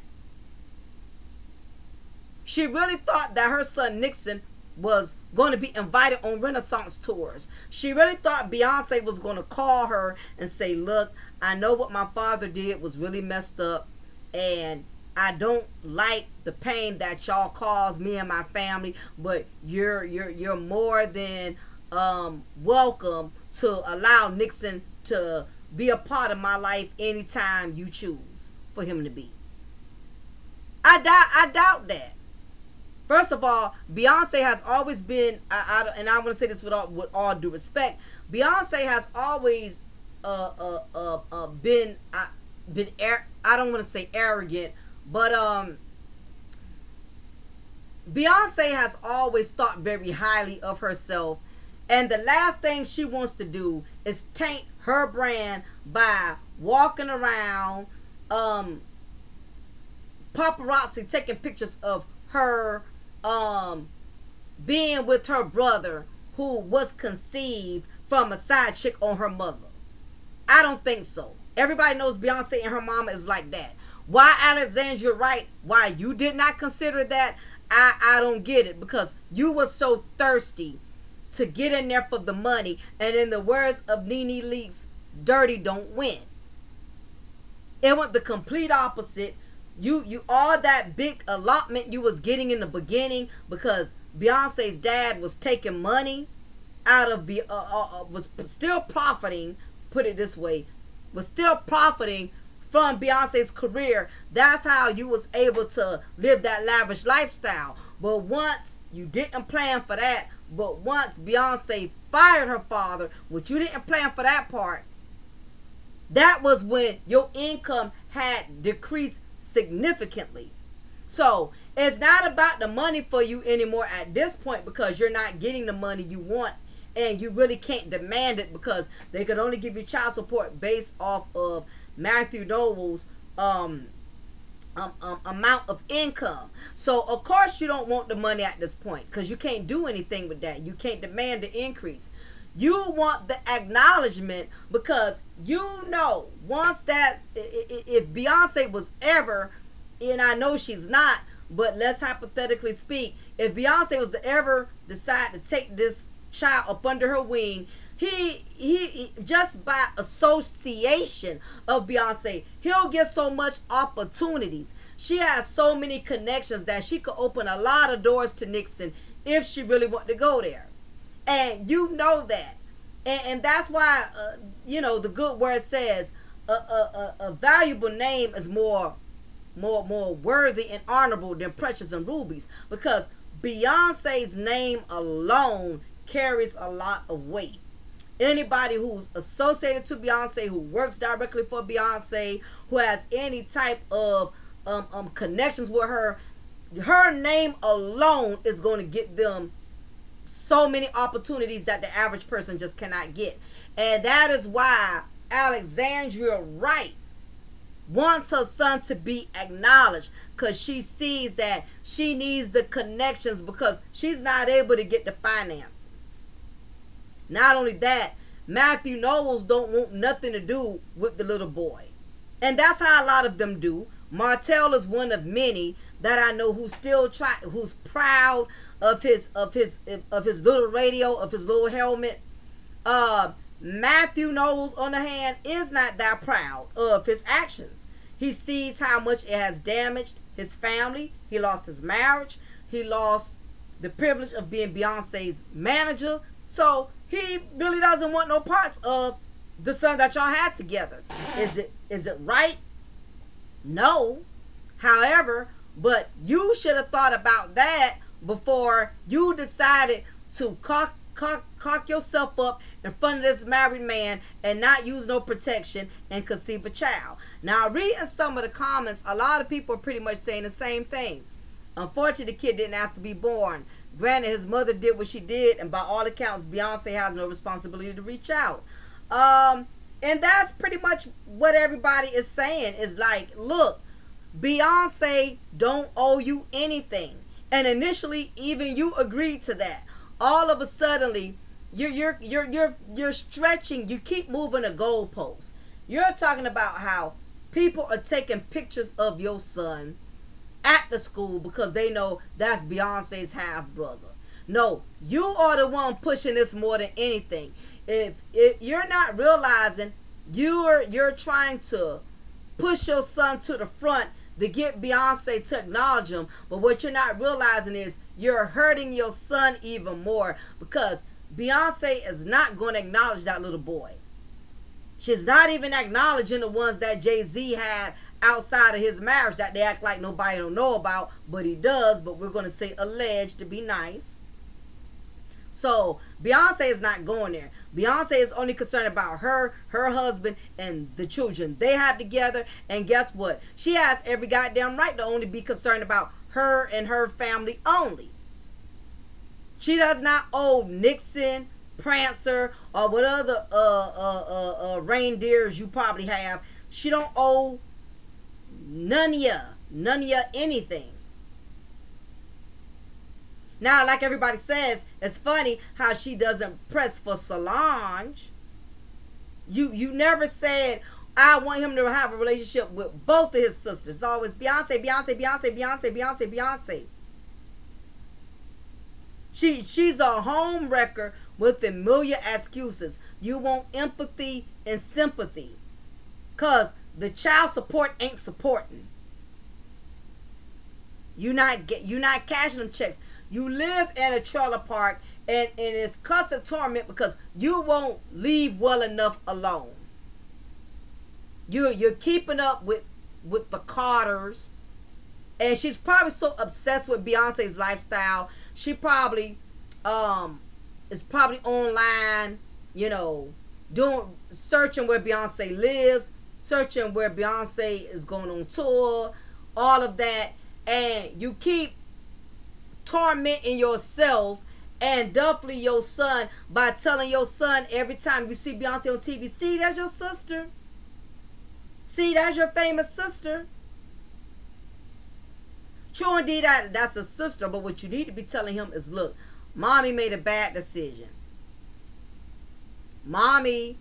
She really thought that her son Nixon was going to be invited on Renaissance tours. She really thought Beyonce was going to call her and say, look, I know what my father did was really messed up, and I don't like the pain that y'all caused me and my family, but you're more than welcome to allow Nixon to be a part of my life anytime you choose for him to be. I doubt that. First of all, Beyonce has always been, and I want to say this with all due respect, Beyonce has always been I don't want to say arrogant, but Beyonce has always thought very highly of herself. And the last thing she wants to do is taint her brand by walking around, paparazzi taking pictures of her being with her brother who was conceived from a side chick on her mother. I don't think so. Everybody knows Beyonce and her mama is like that. Why Alexandria Wright, why you did not consider that, I don't get it. Because you were so thirsty to get in there for the money, and in the words of Nene Leakes, dirty don't win. It went the complete opposite. You all that big allotment you was getting in the beginning because Beyonce's dad was taking money out of was still profiting, put it this way, was still profiting from Beyonce's career. That's how you was able to live that lavish lifestyle. But once you didn't plan for that, but once Beyonce fired her father, which you didn't plan for that part, that was when your income had decreased significantly. So it's not about the money for you anymore at this point, because you're not getting the money you want, and you really can't demand it because they could only give you child support based off of Matthew Knowles' amount of income. So of course you don't want the money at this point, because you can't do anything with that. You can't demand the increase. You want the acknowledgement, because you know once that, if Beyonce was ever, and I know she's not, but let's hypothetically speak, if Beyonce was to ever decide to take this child up under her wing, he just by association of Beyonce, he'll get so much opportunities. She has so many connections that she could open a lot of doors to Nixon if she really wanted to go there. And you know that. And that's why, you know, the good word says a valuable name is more worthy and honorable than precious and rubies, because Beyonce's name alone carries a lot of weight. Anybody who's associated to Beyonce, who works directly for Beyonce, who has any type of connections with her, her name alone is going to get them so many opportunities that the average person just cannot get. And that is why Alexandria Wright wants her son to be acknowledged, because she sees that she needs the connections, because she's not able to get the finances. Not only that, Matthew Knowles don't want nothing to do with the little boy. And that's how a lot of them do. Martell is one of many that I know who's still who's proud of his little radio, of his little helmet. Matthew Knowles, on the hand, is not that proud of his actions. He sees how much it has damaged his family. He lost his marriage. He lost the privilege of being Beyonce's manager. So he really doesn't want no parts of the son that y'all had together. Is it right? No. However, but you should have thought about that before you decided to cock yourself up in front of this married man and not use no protection and conceive a child. Now, reading some of the comments, a lot of people are pretty much saying the same thing. Unfortunately, the kid didn't ask to be born. Granted, his mother did what she did, and by all accounts, Beyonce has no responsibility to reach out. And that's pretty much what everybody is saying, is like, look, Beyonce don't owe you anything. And initially, even you agreed to that. All of a sudden, you're stretching. You keep moving the goalposts. You're talking about how people are taking pictures of your son at the school because they know that's Beyonce's half brother. No, you are the one pushing this more than anything. If you're not realizing you're trying to push your son to the front to get Beyonce to acknowledge him, but what you're not realizing is you're hurting your son even more, because Beyonce is not going to acknowledge that little boy. She's not even acknowledging the ones that Jay-Z had outside of his marriage that they act like nobody don't know about, but he does, but we're going to say alleged to be nice. So Beyonce is not going there. Beyonce is only concerned about her husband, and the children they have together. And guess what? She has every goddamn right to only be concerned about her and her family only. She does not owe Nixon, Prancer, or what other reindeers you probably have. She don't owe none of ya anything. Now, like everybody says, it's funny how she doesn't press for Solange. You never said, I want him to have a relationship with both of his sisters. It's always Beyonce, Beyonce, Beyonce, Beyonce, Beyonce, Beyonce. She's a home wrecker with a million excuses. You want empathy and sympathy, because the child support ain't supporting. You're not cashing them checks. You live in a trailer park, and it's constant torment because you won't leave well enough alone. You're keeping up with the Carters, and she's probably so obsessed with Beyonce's lifestyle. She probably is probably online, searching where Beyonce lives, searching where Beyonce is going on tour, all of that, and you keep tormenting yourself and definitely your son by telling your son every time you see Beyonce on TV, see, that's your sister. See, that's your famous sister. True indeed, that's a sister, but what you need to be telling him is, look, mommy made a bad decision. Mommy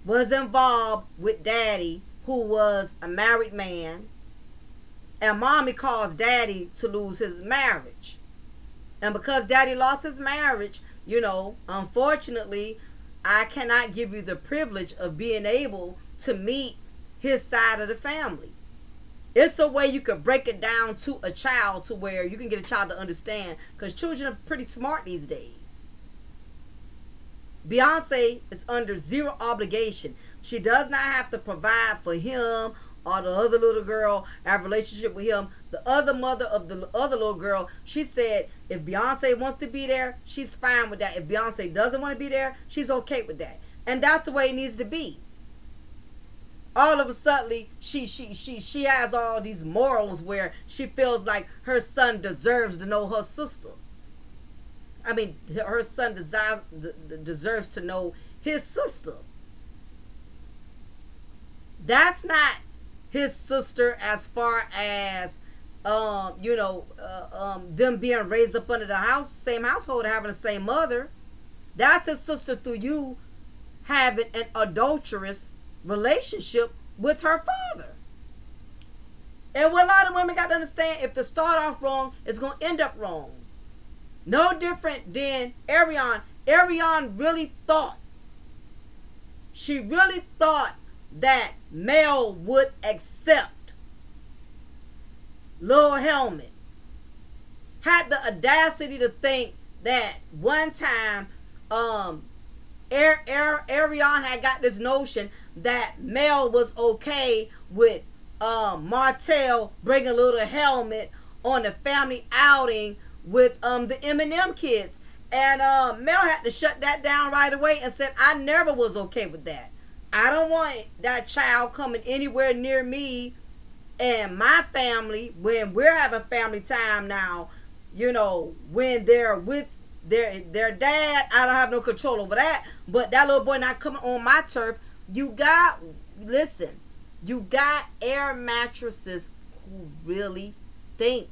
was involved with daddy, who was a married man, and mommy caused daddy to lose his marriage. And because daddy lost his marriage, unfortunately, I cannot give you the privilege of being able to meet his side of the family. It's a way you could break it down to a child to where you can get a child to understand, because children are pretty smart these days. Beyonce is under zero obligation. She does not have to provide for him or the other little girl, have a relationship with him. The other mother of the other little girl, she said if Beyonce wants to be there, she's fine with that. If Beyonce doesn't want to be there, she's okay with that. And that's the way it needs to be. All of a sudden, she has all these morals where she feels like her son deserves to know her sister. I mean, her son deserves to know his sister. That's not his sister as far as them being raised up under the same household, having the same mother. That's his sister through you having an adulterous relationship with her father. And what a lot of women got to understand, if they start off wrong, it's going to end up wrong. No different than Ariane. Ariane really thought, she really thought that Mel would accept Lil Helmet. Had the audacity to think that one time Ariane had got this notion that Mel was okay with Martell bringing Little Helmet on a family outing with the Eminem kids. And Mel had to shut that down right away and said, I never was okay with that. I don't want that child coming anywhere near me and my family when we're having family time now. When they're with their dad, I don't have no control over that. But that little boy not coming on my turf. You got air mattresses who really think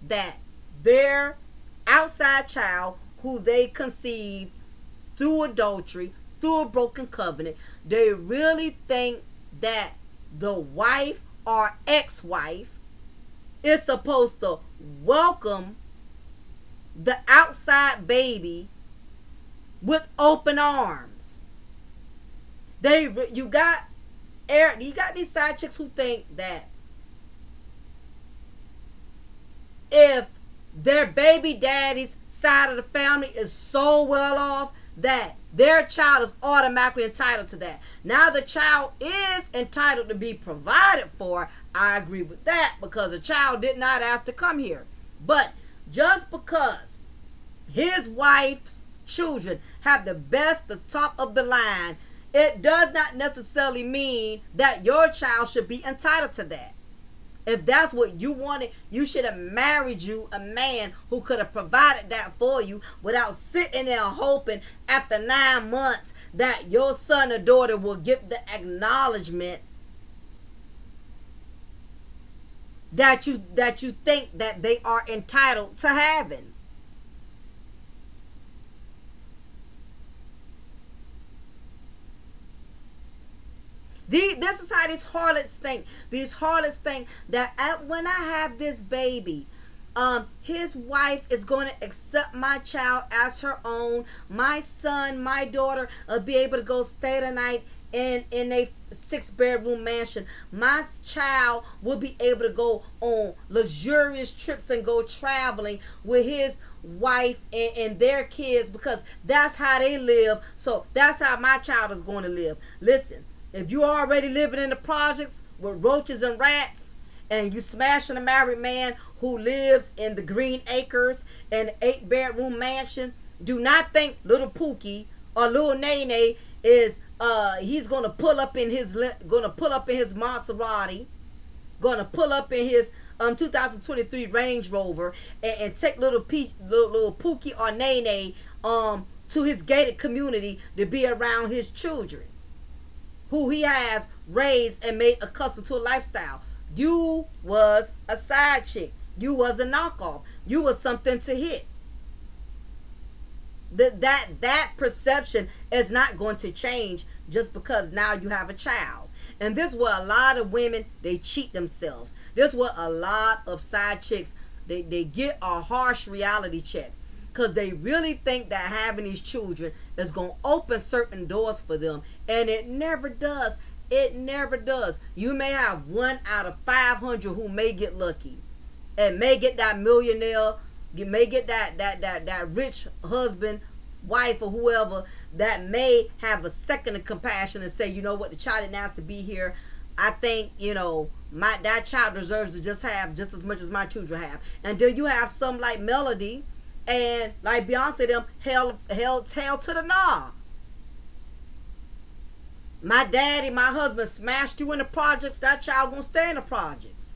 that their outside child, who they conceived through adultery, through a broken covenant, they really think that the wife or ex-wife is supposed to welcome the outside baby with open arms. You got these side chicks who think that if their baby daddy's side of the family is so well off that their child is automatically entitled to that. Now the child is entitled to be provided for. I agree with that, because the child did not ask to come here. But just because his wife's children have the top of the line, it does not necessarily mean that your child should be entitled to that. If that's what you wanted, you should have married you a man who could have provided that for you without sitting there hoping after 9 months that your son or daughter will get the acknowledgement that you think that they are entitled to having. This is how these harlots think. These harlots think that when I have this baby, His wife is going to accept my child as her own. My son, my daughter will be able to go stay the night in a 6-bedroom mansion. My child will be able to go on luxurious trips and go traveling with his wife and their kids, because that's how they live. So that's how my child is going to live. Listen, if you already living in the projects with roaches and rats, and you smashing a married man who lives in the Green Acres in an 8-bedroom mansion, do not think little Pookie or little Nene is he's gonna pull up in his Maserati, gonna pull up in his 2023 Range Rover and take little Pookie or Nene to his gated community to be around his children, who he has raised and made accustomed to a lifestyle. You was a side chick. You was a knockoff. You was something to hit. That perception is not going to change just because now you have a child. And this is where a lot of women, they cheat themselves. This is where a lot of side chicks, they get a harsh reality check, because they really think that having these children is going to open certain doors for them, and it never does. It never does. You may have 1 out of 500 who may get lucky and may get that millionaire. You may get that rich husband, wife, or whoever that may have a second of compassion and say, you know what, the child didn't ask to be here. I think, you know, that child deserves to just have just as much as my children have. And then you have some like Melody and like Beyonce, them held tail to the gnaw. My daddy, my husband smashed you in the projects. That child gonna stay in the projects.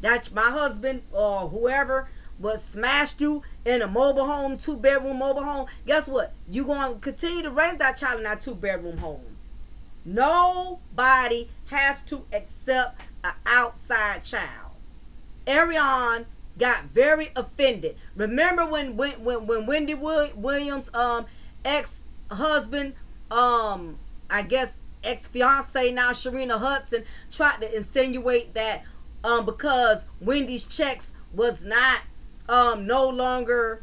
That my husband or whoever was smashed you in a mobile home, 2-bedroom mobile home. Guess what? You gonna continue to raise that child in that 2-bedroom home. Nobody has to accept an outside child. Ariane got very offended. Remember when Wendy Williams ex-husband, I guess ex-fiance now, Sharina Hudson, tried to insinuate that because Wendy's checks was not no longer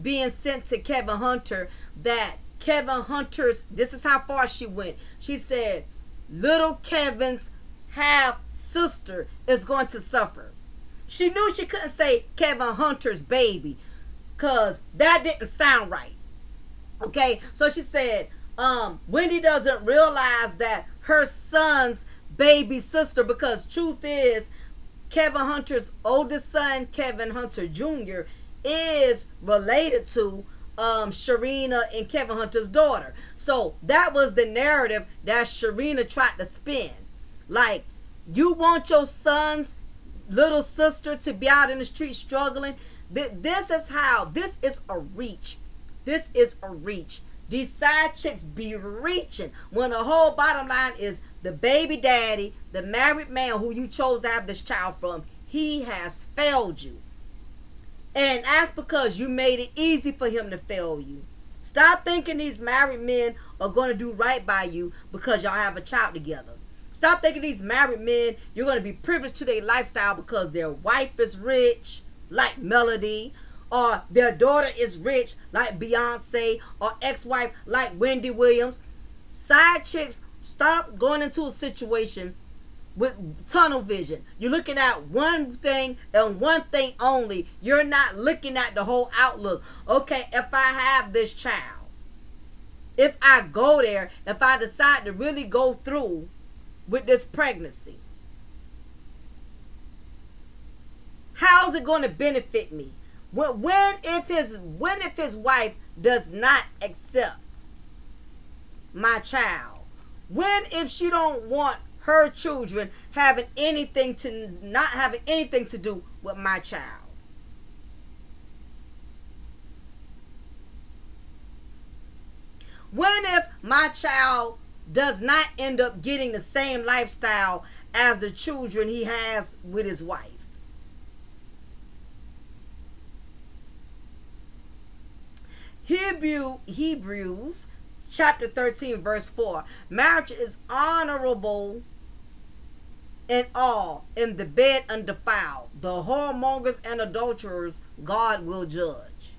being sent to Kevin Hunter, that Kevin Hunter's, this is how far she went. She said little Kevin's half sister is going to suffer. She knew she couldn't say Kevin Hunter's baby, because that didn't sound right. Okay, so she said Wendy doesn't realize that her son's baby sister, because truth is Kevin Hunter's oldest son, Kevin Hunter Jr., is related to Sharina and Kevin Hunter's daughter. So that was the narrative that Sharina tried to spin. Like, you want your son's little sister to be out in the street struggling? This is how, this is a reach. This is a reach. These side chicks be reaching when the whole bottom line is the baby daddy, the married man who you chose to have this child from, he has failed you. And that's because you made it easy for him to fail you. Stop thinking these married men are going to do right by you because y'all have a child together. Stop thinking these married men, you're going to be privileged to their lifestyle because their wife is rich, like Melody, or their daughter is rich, like Beyonce, or ex-wife, like Wendy Williams. Side chicks, stop going into a situation with tunnel vision. You're looking at one thing and one thing only. You're not looking at the whole outlook. Okay, if I have this child, if I go there, if I decide to really go through with this pregnancy, how's it going to benefit me? When if his wife does not accept my child? When if she don't want her children having anything to do with my child? When if my child does not end up getting the same lifestyle as the children he has with his wife? Hebrews chapter 13 verse 4. Marriage is honorable and all in the bed undefiled. The whoremongers and adulterers God will judge.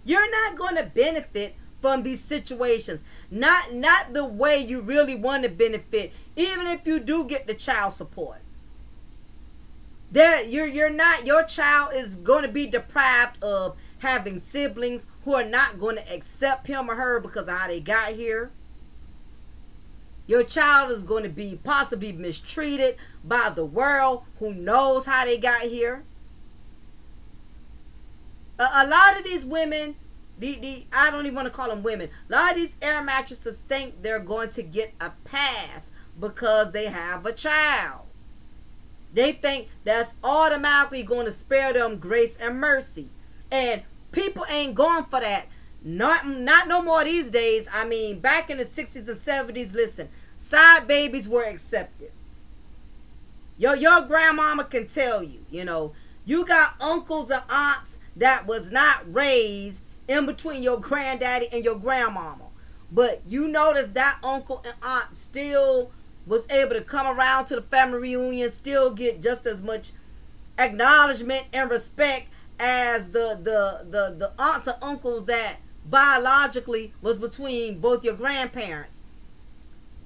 You're not going to benefit from these situations. Not the way you really want to benefit, even if you do get the child support. Your child is going to be deprived of having siblings who are not going to accept him or her because of how they got here. Your child is going to be possibly mistreated by the world who knows how they got here. A lot of these women, I don't even want to call them women. A lot of these air mattresses think they're going to get a pass because they have a child. They think that's automatically going to spare them grace and mercy. And people ain't going for that. Not no more these days. I mean, back in the 60s and 70s, listen, side babies were accepted. Your grandmama can tell you, you got uncles and aunts that was not raised in between your granddaddy and your grandmama. But you notice that uncle and aunt still was able to come around to the family reunion, still get just as much acknowledgement and respect as the aunts and uncles that biologically was between both your grandparents.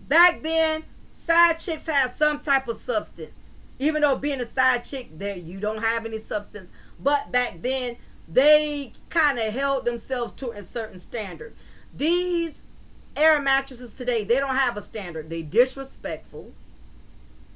Back then, side chicks had some type of substance. Even though being a side chick, you don't have any substance. But back then, they kind of held themselves to a certain standard. These air mattresses today, they don't have a standard. They disrespectful.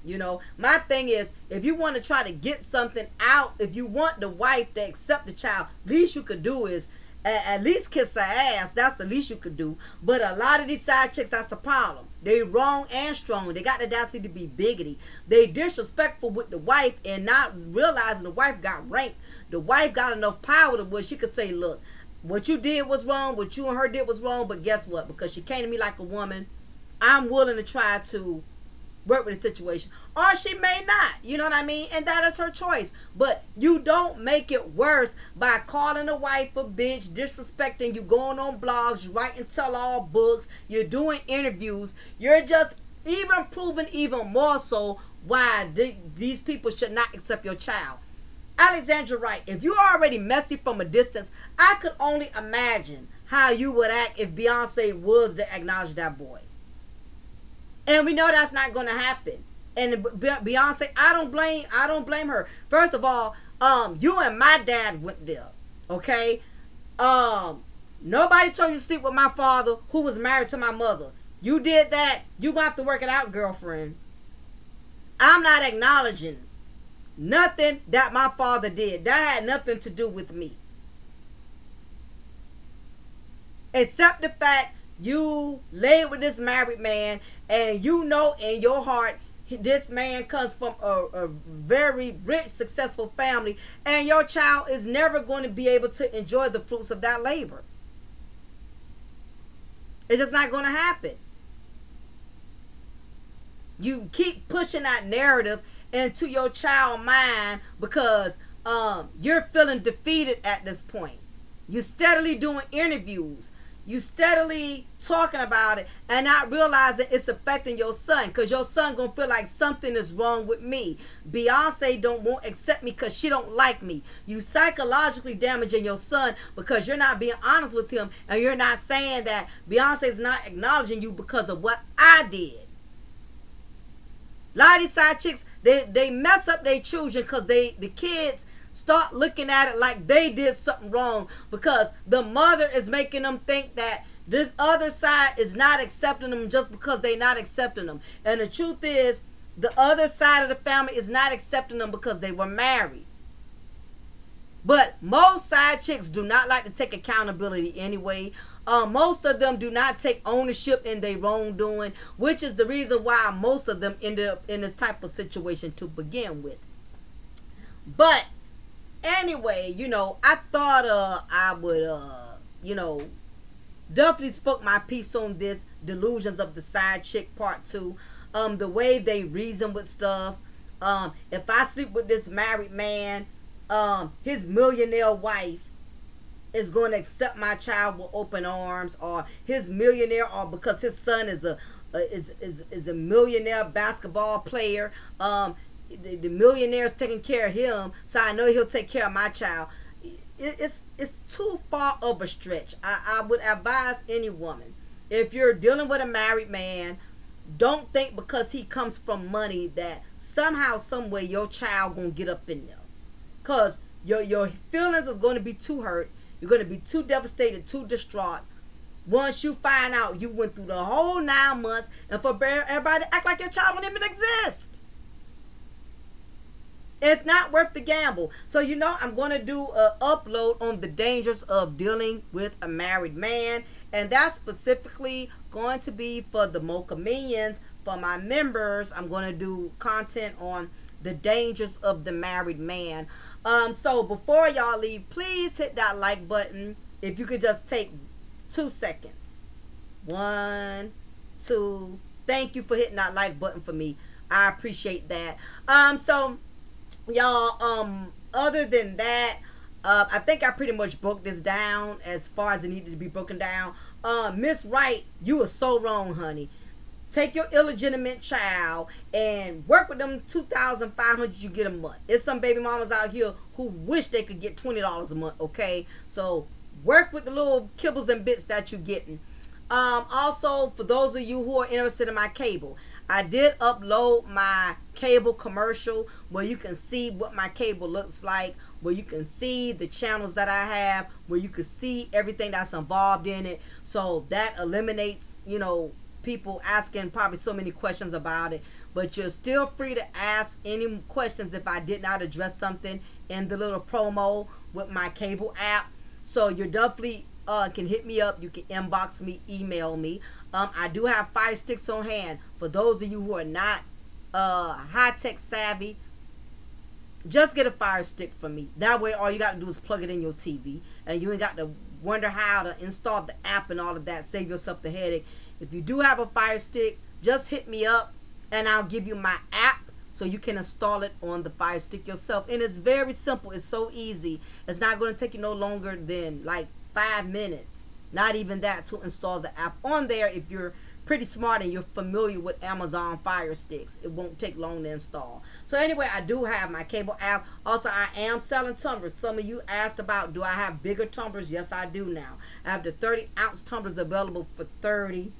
My thing is, if you want to try to get something out, if you want the wife to accept the child, least you could do is at least kiss her ass. That's the least you could do. But a lot of these side chicks, that's the problem. They wrong and strong. They got the audacity to be biggity. They disrespectful with the wife and not realizing the wife got rank. The wife got enough power to where she could say, look, what you did was wrong, what you and her did was wrong, but guess what? Because she came to me like a woman, I'm willing to try to work with the situation. Or she may not, you know what I mean? And that is her choice. But you don't make it worse by calling a wife a bitch, disrespecting you, going on blogs, you writing tell-all books, you're doing interviews. You're just even proving even more so why these people should not accept your child. Alexandra Wright, if you're already messy from a distance, I could only imagine how you would act if Beyonce was to acknowledge that boy. And we know that's not going to happen. And Beyonce, I don't blame her. First of all, you and my dad went there, okay? Nobody told you to sleep with my father, who was married to my mother. You did that. You gonna have to work it out, girlfriend. I'm not acknowledging nothing that my father did. That had nothing to do with me. Except the fact you laid with this married man, and you know in your heart this man comes from a very rich, successful family, and your child is never going to be able to enjoy the fruits of that labor. It's just not going to happen. You keep pushing that narrative into your child mind because you're feeling defeated at this point. You're steadily doing interviews. You steadily talking about it and not realizing it's affecting your son, because your son gonna feel like something is wrong with me. Beyonce won't accept me because she don't like me. You psychologically damaging your son because you're not being honest with him, and you're not saying that Beyonce's not acknowledging you because of what I did. A lot of these side chicks, they mess up their children because the kids start looking at it like they did something wrong, because the mother is making them think that this other side is not accepting them just because they're not accepting them. And the truth is, the other side of the family is not accepting them because they were married. But most side chicks do not like to take accountability anyway. Most of them do not take ownership in their wrongdoing, which is the reason why most of them ended up in this type of situation to begin with. But anyway, I thought I would, definitely spoke my piece on this Delusions of the Side Chick Part 2. The way they reason with stuff. If I sleep with this married man, his millionaire wife, is going to accept my child with open arms, or his millionaire, or because his son is a millionaire basketball player. The millionaire is taking care of him, so I know he'll take care of my child. It's too far of a stretch. I would advise any woman, if you're dealing with a married man, don't think because he comes from money that somehow, some way your child gonna get up in there. Cause your feelings is gonna be too hurt. You're gonna be too devastated, too distraught. Once you find out you went through the whole 9 months, and for everybody to act like your child don't even exist. It's not worth the gamble. So, you know, I'm going to do an upload on the dangers of dealing with a married man. And that's specifically going to be for the Mocha Minions. For my members, I'm going to do content on the dangers of the married man. So before y'all leave, please hit that like button. If you could just take 2 seconds. 1, 2. Thank you for hitting that like button for me. I appreciate that. So y'all, other than that, I think I pretty much broke this down as far as it needed to be broken down. Miss Wright, you are so wrong, honey. Take your illegitimate child and work with them $2,500 you get a month. There's some baby mamas out here who wish they could get $20 a month, okay? So work with the little kibbles and bits that you're getting. Also, for those of you who are interested in my cable, I did upload my cable commercial where you can see what my cable looks like, where you can see the channels that I have, where you can see everything that's involved in it. So that eliminates, you know, people asking probably so many questions about it. But you're still free to ask any questions if I did not address something in the little promo with my cable app. So you're definitely can hit me up. You can inbox me, email me. I do have Fire Sticks on hand. For those of you who are not high-tech savvy, just get a Fire Stick from me. That way all you got to do is plug it in your TV, and you ain't got to wonder how to install the app and all of that. Save yourself the headache. If you do have a Fire Stick, just hit me up and I'll give you my app so you can install it on the Fire Stick yourself. And it's very simple. It's so easy. It's not going to take you no longer than like 5 minutes. Not even that, to install the app on there. If you're pretty smart and you're familiar with Amazon Fire Sticks, it won't take long to install. So anyway, I do have my cable app. Also, I am selling tumblers. Some of you asked about, do I have bigger tumblers? Yes, I do now. I have the 30-ounce tumblers available for $30.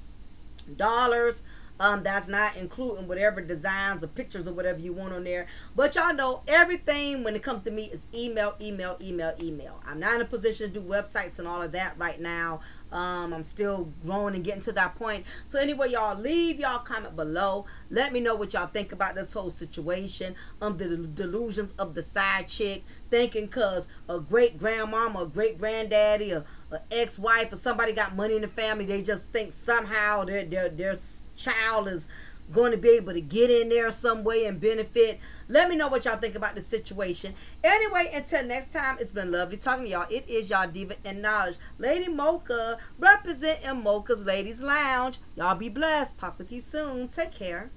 That's not including whatever designs or pictures or whatever you want on there. But y'all know everything when it comes to me is email, email, email, email. I'm not in a position to do websites and all of that right now. I'm still growing and getting to that point. So anyway, y'all, leave y'all comment below. Let me know what y'all think about this whole situation. The delusions of the side chick, thinking cause a great grandmama, a great granddaddy, a ex-wife, or somebody got money in the family, they just think somehow their child is going to be able to get in there some way and benefit. Let me know what y'all think about the situation. Anyway, until next time, it's been lovely talking to y'all. It is y'all diva in knowledge, Lady Mocha, representing Mocha's Ladies Lounge. Y'all be blessed. Talk with you soon. Take care.